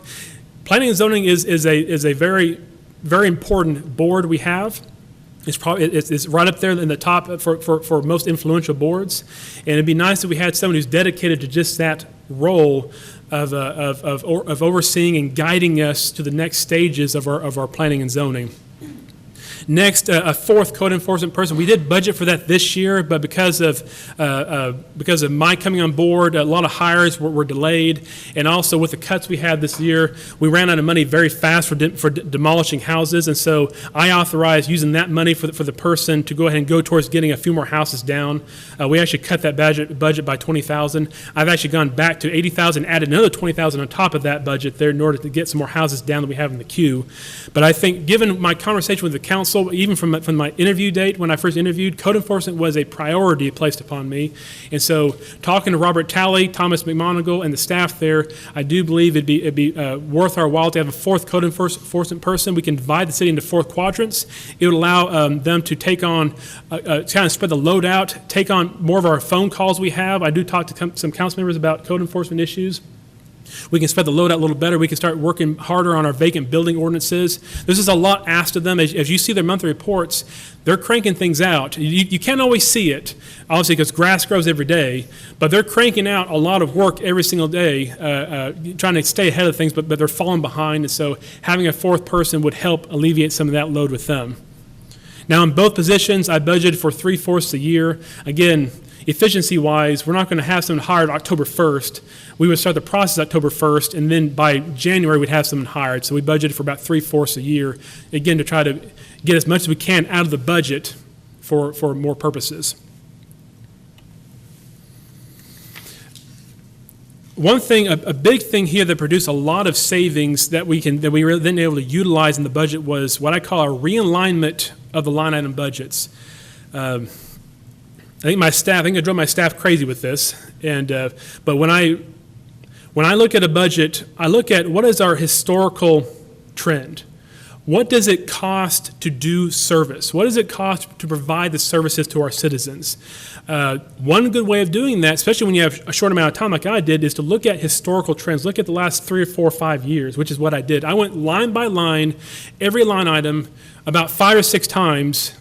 Planning and zoning is a very, very important board we have. It's right up there in the top for most influential boards. And it'd be nice if we had someone who's dedicated to just that role of overseeing and guiding us to the next stages of our planning and zoning. Next, a 4th code enforcement person. We did budget for that this year, but because of my coming on board, a lot of hires were delayed, and also with the cuts we had this year, we ran out of money very fast for demolishing houses, and so I authorized using that money for the person to go ahead and go towards getting a few more houses down. We actually cut that budget by $20,000. I've actually gone back to $80,000, added another $20,000 on top of that budget there in order to get some more houses down that we have in the queue. But I think, given my conversation with the council, even from my interview date when I first interviewed, code enforcement was a priority placed upon me. And so talking to Robert Talley, Thomas McMonigal, and the staff there, I do believe it'd be worth our while to have a 4th code enforcement person. We can divide the city into 4 quadrants. It would allow them to take on, kind of spread the load out, take on more of our phone calls we have. I do talk to some council members about code enforcement issues. We can spread the load out a little better. We can start working harder on our vacant building ordinances. This is a lot asked of them. As you see their monthly reports, they're cranking things out. You can't always see it, obviously, because grass grows every day, but they're cranking out a lot of work every single day, trying to stay ahead of things, but they're falling behind, and so having a 4th person would help alleviate some of that load with them. Now, in both positions, I budgeted for 3/4 a year. Again, efficiency-wise, we're not going to have someone hired October 1st. We would start the process October 1st, and then by January, we'd have someone hired. So we budgeted for about 3/4 a year, again, to try to get as much as we can out of the budget for more purposes. One thing, a big thing here that produced a lot of savings that we were then able to utilize in the budget was what I call a realignment of the line item budgets. I think I drove my staff crazy with this, but when I look at a budget, I look at what is our historical trend. what does it cost to do service? What does it cost to provide the services to our citizens? One good way of doing that, especially when you have a short amount of time like I did, is to look at historical trends. Look at the last 3 or 4 or 5 years, which is what I did. I went line by line, every line item, about 5 or 6 times,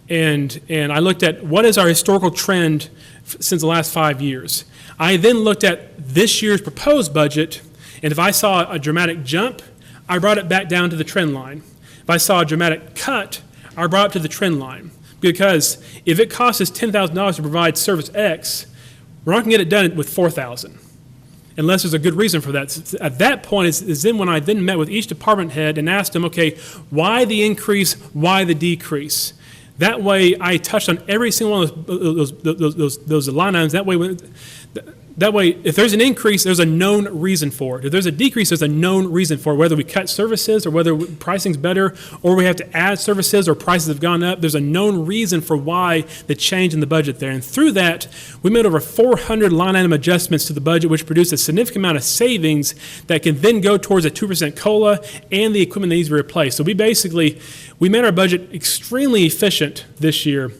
and I looked at what is our historical trend since the last 5 years. I then looked at this year's proposed budget, and if I saw a dramatic jump, I brought it back down to the trend line. If I saw a dramatic cut, I brought it to the trend line. Because if it costs us $10,000 to provide service X, we're not going to get it done with $4,000, unless there's a good reason for that. At that point is then when I then met with each department head and asked them, okay, why the increase, why the decrease? That way, I touched on every single one of those line items. That way, if there's an increase, there's a known reason for it. If there's a decrease, there's a known reason for it. Whether we cut services or whether pricing's better or we have to add services or prices have gone up, there's a known reason for why the change in the budget there. And through that, we made over 400 line item adjustments to the budget, which produced a significant amount of savings that can then go towards a 2% COLA and the equipment that needs to be replaced. So we made our budget extremely efficient this year.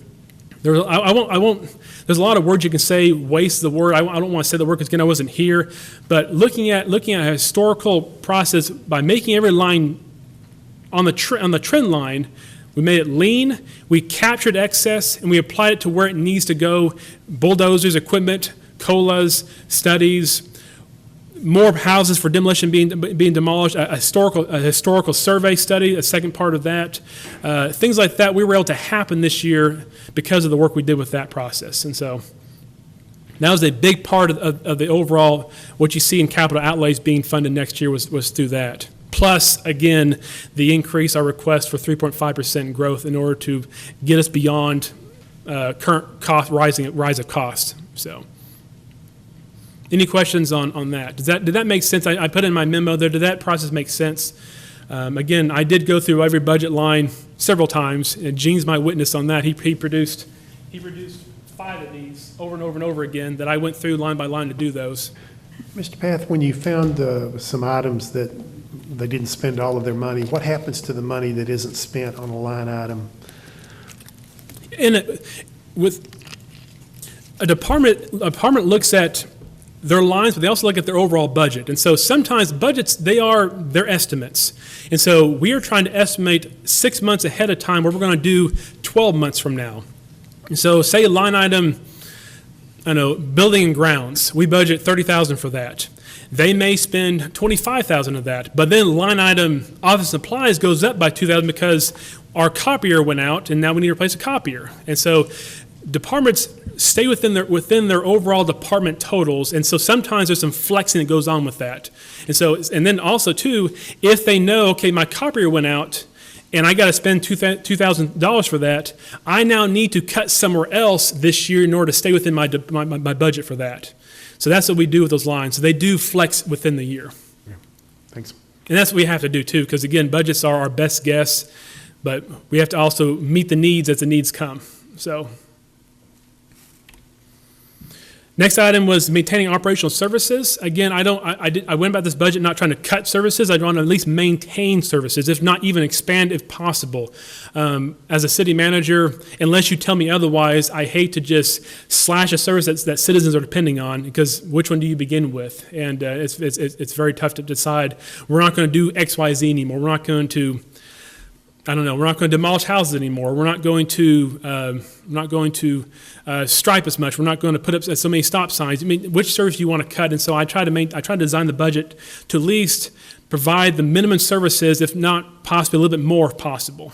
There's a lot of words you can say, waste the word. I don't want to say the word because, again, I wasn't here. But looking at a historical process by making every line on the trend line, we made it lean, we captured excess, and we applied it to where it needs to go. Bulldozers, equipment, COLAs, studies, more houses for demolition being demolished, a historical survey study, a second part of that. Things like that we were able to happen this year because of the work we did with that process. And so that was a big part of the overall, what you see in capital outlays being funded next year was through that. Plus, again, the increase, our request for 3.5% growth in order to get us beyond current cost, rise of cost. So. Any questions on that? Did that make sense? I put in my memo there. Did that process make sense? Again, I did go through every budget line several times, and Gene's my witness on that. He produced 5 of these over and over and over again that I went through line by line to do those. Mr. Path, when you found some items that they didn't spend all of their money, what happens to the money that isn't spent on a line item? With a department looks at their lines, but they also look at their overall budget. And so sometimes budgets, they're estimates. And so we are trying to estimate 6 months ahead of time what we're going to do 12 months from now. And so say a line item, building and grounds, we budget $30,000 for that. They may spend $25,000 of that, but then line item office supplies goes up by $2,000 because our copier went out and now we need to replace a copier. And so departments stay within their overall department totals, and so sometimes there's some flexing that goes on with that. And then also too, if they know, okay, my copier went out and I got to spend $2,000 for that, I now need to cut somewhere else this year in order to stay within my budget for that. So that's what we do with those lines. So they do flex within the year. Yeah. Thanks. And that's what we have to do too, because again, budgets are our best guess, but we have to also meet the needs as the needs come. So. Next item was maintaining operational services. Again, I went about this budget not trying to cut services. I want to at least maintain services, if not even expand if possible. As a city manager, unless you tell me otherwise, I hate to just slash a service that citizens are depending on, because which one do you begin with? And it's very tough to decide. We're not going to do X, Y, Z anymore. We're not going to we're not going to demolish houses anymore. We're not going to stripe as much. We're not going to put up so many stop signs. I mean, which service do you want to cut? And so I try to design the budget to at least provide the minimum services, if not possibly a little bit more if possible.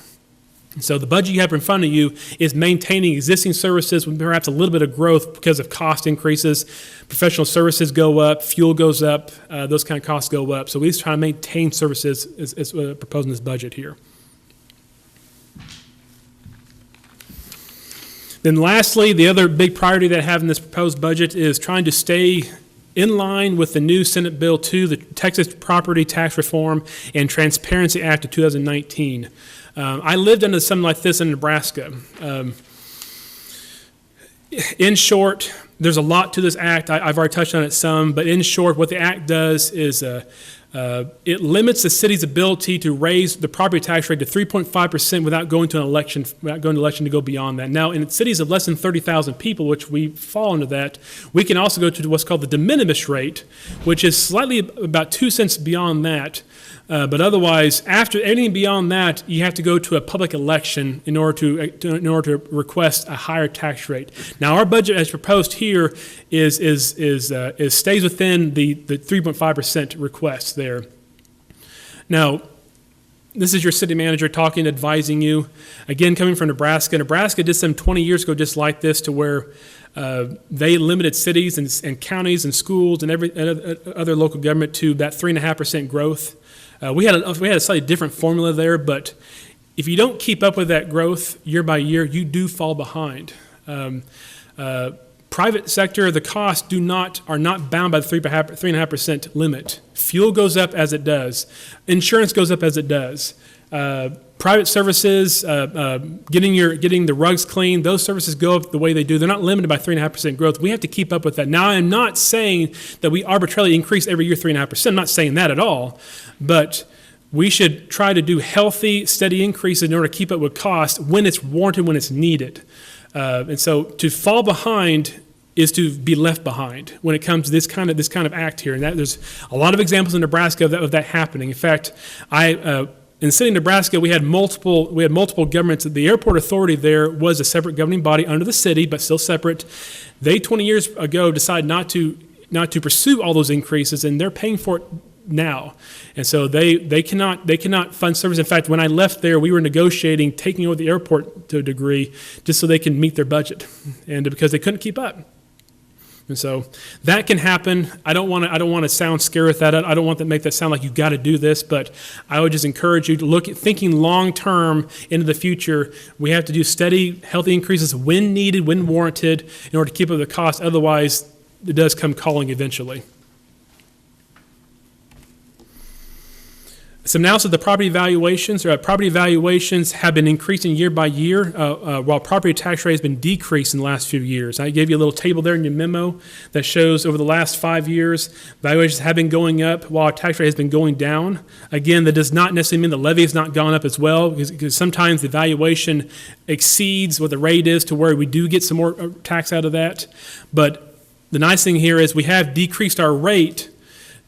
And so the budget you have in front of you is maintaining existing services with perhaps a little bit of growth because of cost increases. Professional services go up, fuel goes up, those kind of costs go up. So we just try to maintain services as proposed in this budget here. Then lastly, the other big priority that I have in this proposed budget is trying to stay in line with the new Senate Bill 2, the Texas Property Tax Reform and Transparency Act of 2019. I lived under something like this in Nebraska. In short, there's a lot to this act. I've already touched on it some, but in short, what the act does is It limits the city's ability to raise the property tax rate to 3.5% without going to an election, to go beyond that. Now, in cities of less than 30,000 people, which we fall into that, we can also go to what's called the de minimis rate, which is slightly about 2 cents beyond that. But otherwise, after anything beyond that, you have to go to a public election in order to request a higher tax rate. Now, our budget as proposed here is stays within the 3.5% request there. Now, this is your city manager talking, advising you. Again, coming from Nebraska. Nebraska did some 20 years ago just like this, to where they limited cities and counties and schools and other local government to that 3.5% growth. We had a slightly different formula there, but if you don't keep up with that growth year by year, you do fall behind. Private sector, the costs are not bound by the 3.5% limit. Fuel goes up as it does. Insurance goes up as it does. Private services, getting the rugs clean, those services go up the way they do. They're not limited by 3.5% growth. We have to keep up with that. Now, I'm not saying that we arbitrarily increase every year 3.5%. I'm not saying that at all. But we should try to do healthy, steady increases in order to keep up with cost when it's warranted, when it's needed. And so to fall behind is to be left behind when it comes to this kind of act here. And there's a lot of examples in Nebraska of that happening. In fact, in the city of Nebraska, we had multiple governments. The airport authority there was a separate governing body under the city, but still separate. They 20 years ago decided not to pursue all those increases, and they're paying for it now. And so they cannot fund service. In fact, when I left there, we were negotiating taking over the airport to a degree just so they can meet their budget, and because they couldn't keep up. And so that can happen. I don't want to sound scary with that. I don't want to make that sound like you've got to do this, but I would just encourage you to look at thinking long term into the future. We have to do steady, healthy increases when needed, when warranted, in order to keep up with the cost. Otherwise, it does come calling eventually. Some analysis of the property valuations. Property valuations have been increasing year by year, while property tax rate has been decreased in the last few years. I gave you a little table there in your memo that shows over the last 5 years, valuations have been going up while our tax rate has been going down. Again, that does not necessarily mean the levy has not gone up as well, because sometimes the valuation exceeds what the rate is to where we do get some more tax out of that. But the nice thing here is we have decreased our rate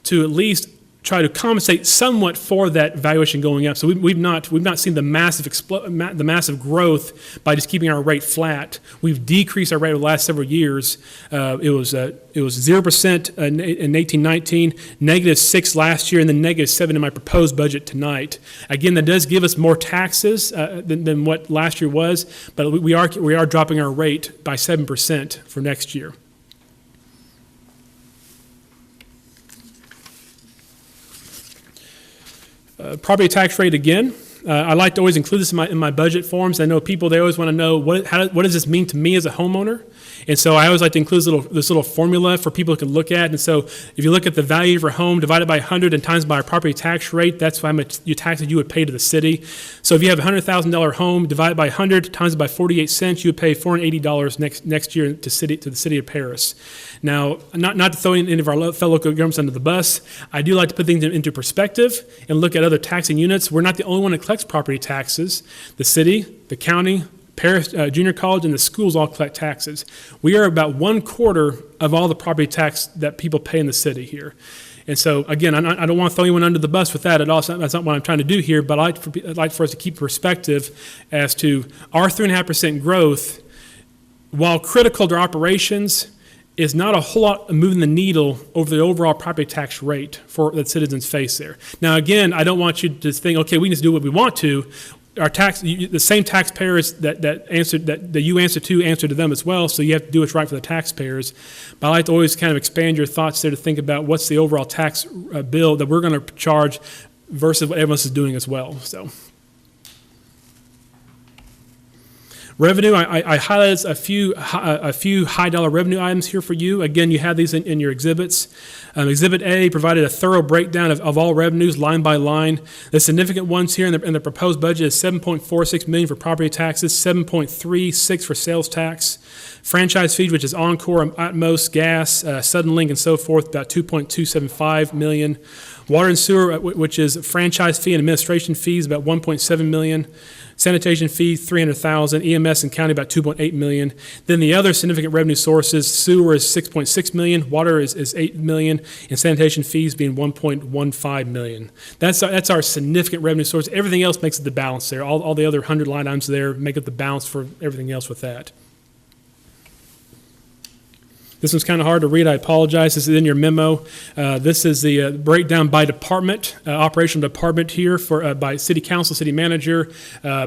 to at least try to compensate somewhat for that valuation going up. So we've not seen the massive growth by just keeping our rate flat. We've decreased our rate over the last several years. It was 0% in 1819, -6 last year, and then -7 in my proposed budget tonight. Again, that does give us more taxes than what last year was, but we are dropping our rate by 7% for next year. Property tax rate again. I like to always include this in my budget forms. I know people, they always want to know what does this mean to me as a homeowner? And so I always like to include this little formula for people to look at. And so if you look at the value of your home divided by 100 and times by our property tax rate, that's how much your taxes you would pay to the city. So if you have a $100,000 home divided by 100 times by 48 cents, you would pay $480 next year to the city of Paris. Now, not to throw any of our fellow local governments under the bus, I do like to put things into perspective and look at other taxing units. We're not the only one that collects property taxes. The city, the county, Paris Junior College, and the schools all collect taxes. We are about 1/4 of all the property tax that people pay in the city here. And so, again, I don't want to throw anyone under the bus with that at all. That's not what I'm trying to do here, but I'd like for us to keep perspective as to our 3.5% growth, while critical to our operations, is not a whole lot of moving the needle over the overall property tax rate that citizens face there. Now, again, I don't want you to think, okay, we can just do what we want to. The same taxpayers that you answer to them as well, so you have to do what's right for the taxpayers. But I like to always kind of expand your thoughts there to think about what's the overall tax bill that we're going to charge versus what everyone else is doing as well. So Revenue, I highlighted a few high-dollar revenue items here for you. Again, you have these in your exhibits. Exhibit A provided a thorough breakdown of all revenues line by line. The significant ones here in the proposed budget is $7.46 million for property taxes, $7.36 for sales tax, franchise fees, which is Encore, Atmos, Gas, Sudden Link, and so forth, about $2.275 million. Water and sewer, which is franchise fee and administration fees, about $1.7 million. Sanitation fee, $300,000. EMS and county, about $2.8 million. Then the other significant revenue sources, sewer is $6.6 million, water is $8 million, and sanitation fees being $1.15 million. That's our significant revenue source. Everything else makes it the balance there. All the other 100 line items there make up the balance for everything else with that. This one's kind of hard to read. I apologize. This is in your memo. This is the breakdown by department, operational department here by city council, city manager,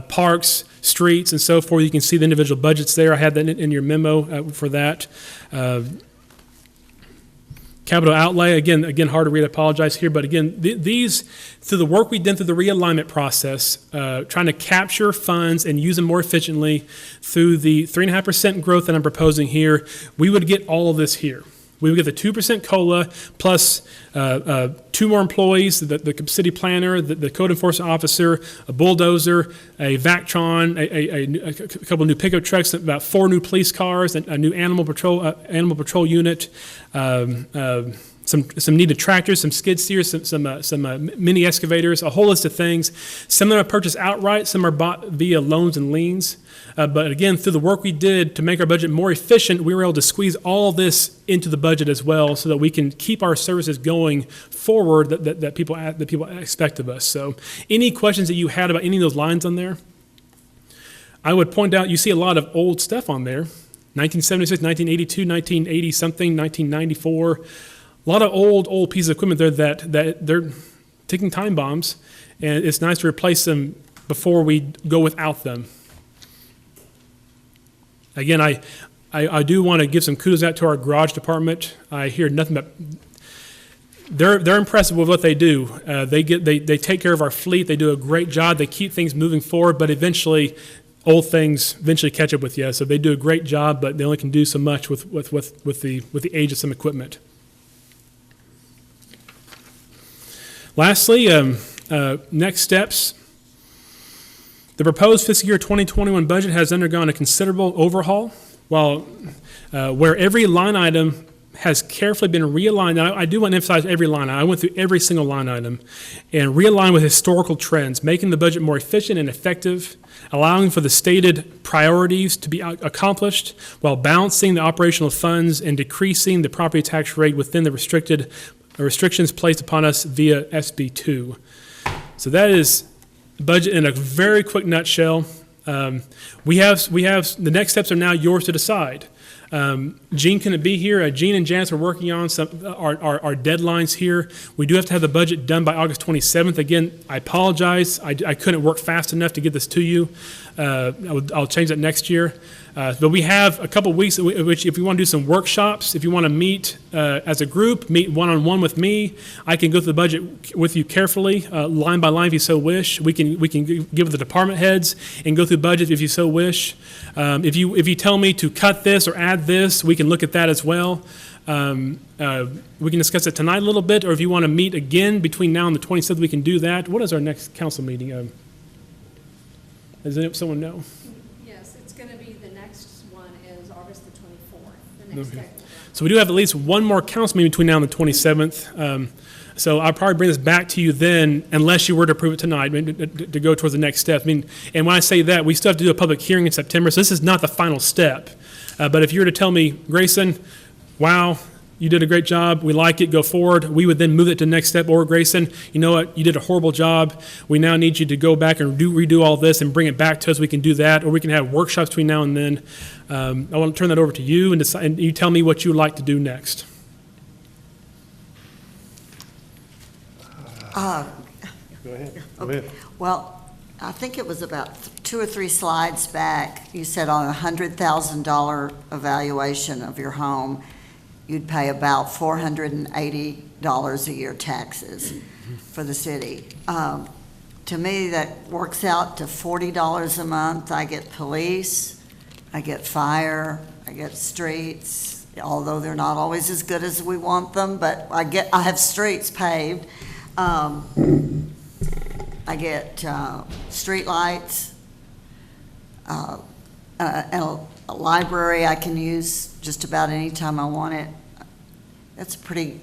parks, streets, and so forth. You can see the individual budgets there. I had that in your memo for that. Capital outlay, again, hard to read, I apologize here, but again, these, through the work we did through the realignment process, trying to capture funds and use them more efficiently through the 3.5% growth that I'm proposing here, we would get all of this here. We would get the 2% COLA plus 2 more employees, the city planner, the code enforcement officer, a bulldozer, a Vactron, a couple of new pickup trucks, about 4 new police cars, a new animal patrol unit, some needed tractors, some skid steers, some mini excavators, a whole list of things. Some of them are purchased outright, some are bought via loans and liens. But again, through the work we did to make our budget more efficient, we were able to squeeze all this into the budget as well so that we can keep our services going forward that people expect of us. So any questions that you had about any of those lines on there? I would point out you see a lot of old stuff on there. 1976, 1982, 1980 something, 1994. A lot of old pieces of equipment there that they're ticking time bombs, and it's nice to replace them before we go without them. Again, I do want to give some kudos out to our garage department. I hear nothing but they're impressive with what they do. They take care of our fleet. They do a great job. They keep things moving forward, but eventually old things catch up with you. So they do a great job, but they only can do so much with the age of some equipment. Lastly, next steps. The proposed fiscal year 2021 budget has undergone a considerable overhaul, where every line item has carefully been realigned. Now, I do want to emphasize every line item. I went through every single line item and realigned with historical trends, making the budget more efficient and effective, allowing for the stated priorities to be accomplished while balancing the operational funds and decreasing the property tax rate within the restrictions placed upon us via SB 2. So that is the budget in a very quick nutshell. We have the next steps are now yours to decide. Gene couldn't be here. Gene and Janice are working on our deadlines here. We do have to have the budget done by August 27th. Again, I apologize. I couldn't work fast enough to get this to you. I'll change that next year. But we have a couple weeks in which if you want to do some workshops, if you want to meet as a group, meet one-on-one with me, I can go through the budget with you carefully, line by line if you so wish. We can give the department heads and go through budget if you so wish. If you tell me to cut this or add this, we can look at that as well. We can discuss it tonight a little bit, or if you want to meet again between now and the 27th, we can do that. What is our next council meeting? Does someone know? Yes, it's going to be, the next one is August the 24th, the next Okay. technical. So we do have at least one more council meeting between now and the 27th. So I'll probably bring this back to you then, unless you were to approve it tonight, to go towards the next step. And when I say that, we still have to do a public hearing in September, so this is not the final step. But if you were to tell me, Grayson, wow, you did a great job, we like it, go forward, we would then move it to the next step. Or Grayson, you know what, you did a horrible job, we now need you to go back and redo all this and bring it back to us, we can do that. Or we can have workshops between now and then. I want to turn that over to you and you tell me what you would like to do next. Go ahead. Okay. Well, I think it was about 2 or 3 slides back, you said on a $100,000 evaluation of your home, you'd pay about $480 a year taxes for the city. To me, that works out to $40 a month. I get police, I get fire, I get streets, although they're not always as good as we want them, but I have streets paved. I get street lights, and a library I can use just about any time I want it. That's a pretty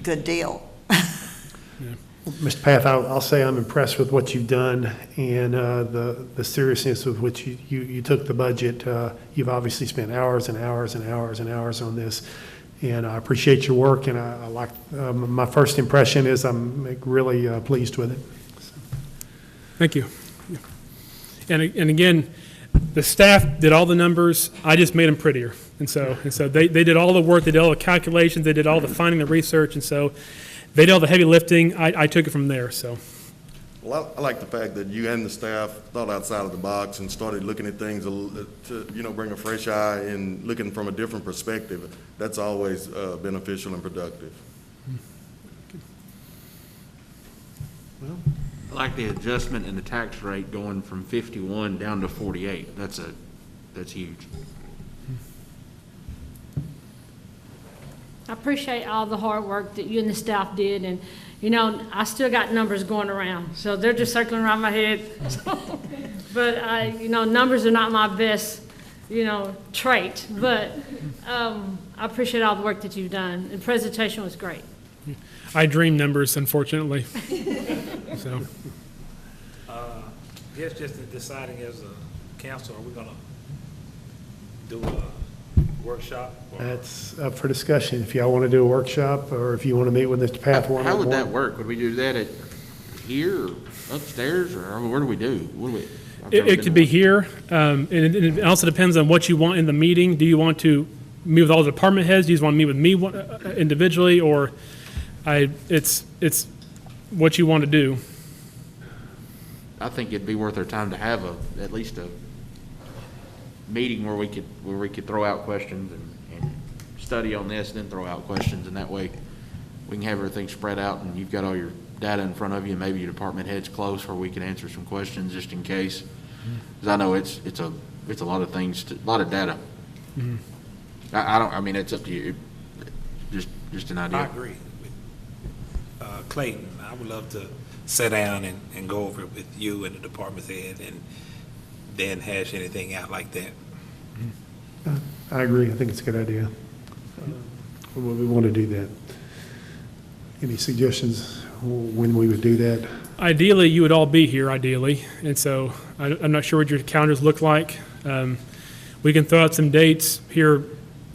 good deal. Mr. Path, I'll say I'm impressed with what you've done and the seriousness with which you took the budget. You've obviously spent hours and hours and hours and hours on this, and I appreciate your work, and I like, my first impression is I'm really pleased with it. Thank you. And again, the staff did all the numbers, I just made them prettier. And so they did all the work, they did all the calculations, they did all the finding, the research, and so they did all the heavy lifting. I took it from there, so. Well, I like the fact that you and the staff thought outside of the box and started looking at things to, bring a fresh eye and looking from a different perspective. That's always beneficial and productive. I like the adjustment in the tax rate going from 51 down to 48. That's huge. I appreciate all the hard work that you and the staff did, and, I still got numbers going around, so they're just circling around my head. But numbers are not my best, trait, but I appreciate all the work that you've done. The presentation was great. I dream numbers, unfortunately. So. I guess just in deciding as a council, are we gonna do a workshop? That's up for discussion. If y'all want to do a workshop, or if you want to meet with Mr. Path one-on-one. How would that work? Would we do that at here, or upstairs, or where do we do? What do we? It could be here, and it also depends on what you want in the meeting. Do you want to meet with all the department heads? Do you just want to meet with me individually, or it's what you want to do? I think it'd be worth our time to have at least a meeting where we could throw out questions and study on this, and then throw out questions, and that way we can have everything spread out, and you've got all your data in front of you, and maybe your department head's close where we can answer some questions just in case. Because I know it's a lot of things, a lot of data. Mm-hmm. I mean, it's up to you. Just an idea. I agree. Clayton, I would love to sit down and go over it with you and the department head and then hash anything out like that. I agree. I think it's a good idea. We want to do that. Any suggestions when we would do that? Ideally, you would all be here, ideally, and so I'm not sure what your calendars look like. We can throw out some dates here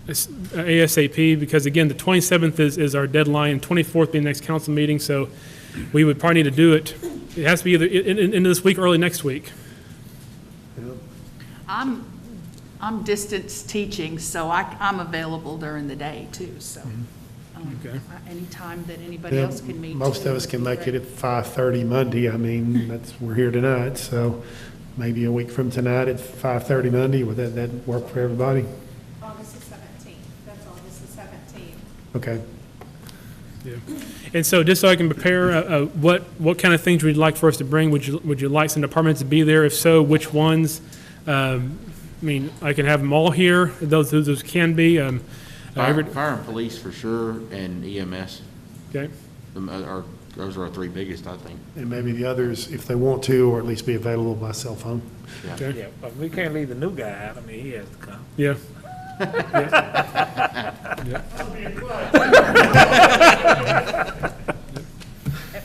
ASAP, because again, the 27th is our deadline, and 24th being the next council meeting, so we would probably need to do it. It has to be either in this week or early next week. I'm distance teaching, so I'm available during the day too, so. Okay. Anytime that anybody else can meet. Most of us can make it at 5:30 Monday. I mean, we're here tonight, so maybe a week from tonight at 5:30 Monday. Would that work for everybody? August the 17th, that's August the 17th. Okay. Yeah. And so just so I can prepare, what kind of things would you like for us to bring? Would you like some departments to be there? If so, which ones? I mean, I can have them all here. Those can be. Fire and police for sure, and EMS. Okay. Those are our three biggest, I think. And maybe the others, if they want to, or at least be available by cell phone. Yeah. Okay. Yeah, but we can't leave the new guy out. I mean, he has to come. Yeah. At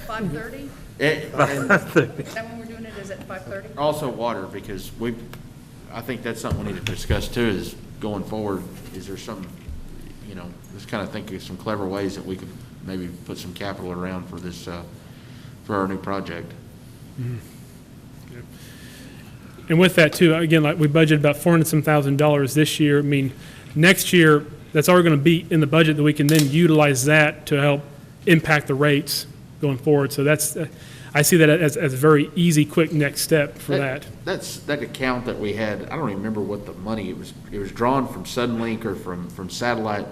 5:30? Is that when we're doing it, is it 5:30? Also water, because I think that's something we need to discuss too, is going forward, is there some, let's kind of think of some clever ways that we could maybe put some capital around for this, for our new project. Mm-hmm. Yeah. And with that too, again, like we budgeted about $400,000 this year. I mean, next year, that's already going to be in the budget that we can then utilize that to help impact the rates going forward. So that's, I see that as a very easy, quick next step for that. That's that account that we had. I don't even remember what the money, it was drawn from Suddenlink or from satellite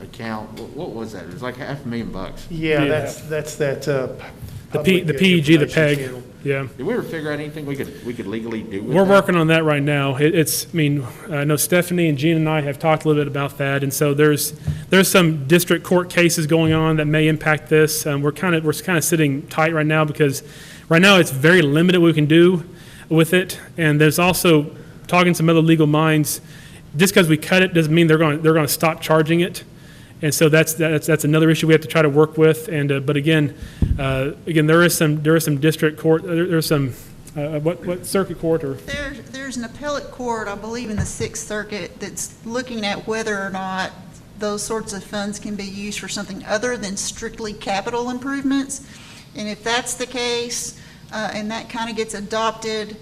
account. What was that? It was like $500,000. Yeah, that's that. The PEG, the PEG. Yeah. Did we ever figure out anything we could legally do with We're that? working on that right now. I know Stephanie and Gene and I have talked a little bit about that, and so there's some district court cases going on that may impact this. We're kind of sitting tight right now because right now it's very limited what we can do with it, and there's also talking to some other legal minds. Just because we cut it doesn't mean they're going to stop charging it. And so that's another issue we have to try to work with. And but again, there is some district court, there's some what circuit court or There's an appellate court, I believe in the Sixth Circuit, that's looking at whether or not those sorts of funds can be used for something other than strictly capital improvements. And if that's the case, and that kind of gets adopted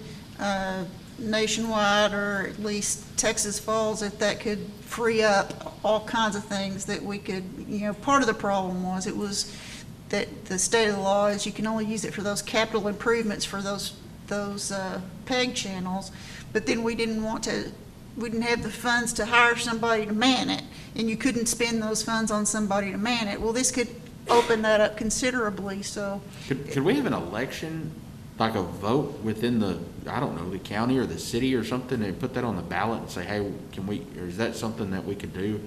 nationwide, or at least Texas Falls, if that could free up all kinds of things that we could, part of the problem was that the state of the law is you can only use it for those capital improvements for those PEG channels, but then we didn't have the funds to hire somebody to man it, and you couldn't spend those funds on somebody to man it. Well, this could open that up considerably, so. Could we have an election, like a vote within the county or the city or something, and put that on the ballot and say, hey, or is that something that we could do?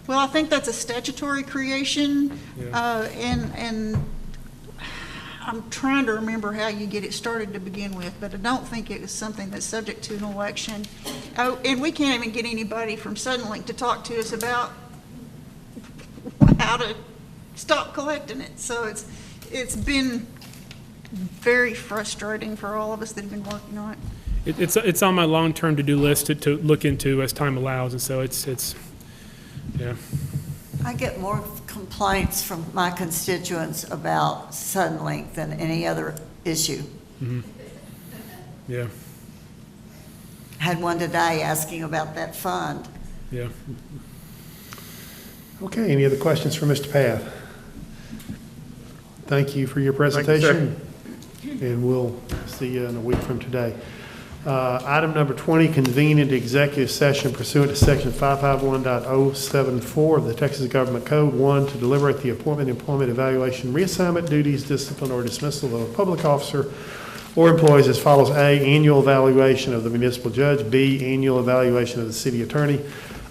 Well, I think that's a statutory creation, and I'm trying to remember how you get it started to begin with, but I don't think it is something that's subject to an election. Oh, and we can't even get anybody from Suddenlink to talk to us about how to stop collecting it. So it's been very frustrating for all of us that have been working on it. it's on my long-term to-do list to look into as time allows, and so it's yeah. I get more complaints from my constituents about Suddenlink than any other issue. Mm-hmm. Yeah. Had one today asking about that fund. Yeah. Okay, any other questions for Mr. Path? Thank you for your presentation. And we'll see you in a week from today. Item number 20, convene into executive session pursuant to section 551.074 of the Texas Government Code. 1, to deliberate the appointment, employment, evaluation, reassignment, duties, discipline, or dismissal of a public officer or employees as follows. A, annual evaluation of the municipal judge. B, annual evaluation of the city attorney.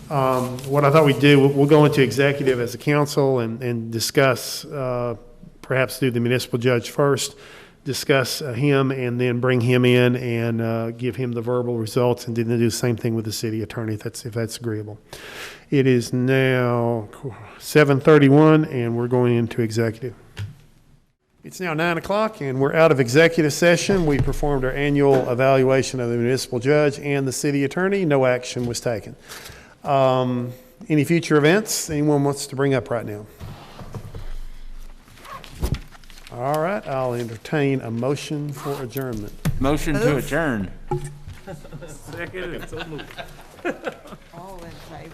What I thought we'd do, we'll go into executive as a council and discuss, perhaps do the municipal judge first, discuss him, and then bring him in and give him the verbal results, and then do the same thing with the city attorney if that's agreeable. It is now 7:31, and we're going into executive. It's now 9 o'clock, and we're out of executive session. We performed our annual evaluation of the municipal judge and the city attorney. No action was taken. Any future events anyone wants to bring up right now? All right, I'll entertain a motion for adjournment. Motion to adjourn. Second, and so moved. All in favor?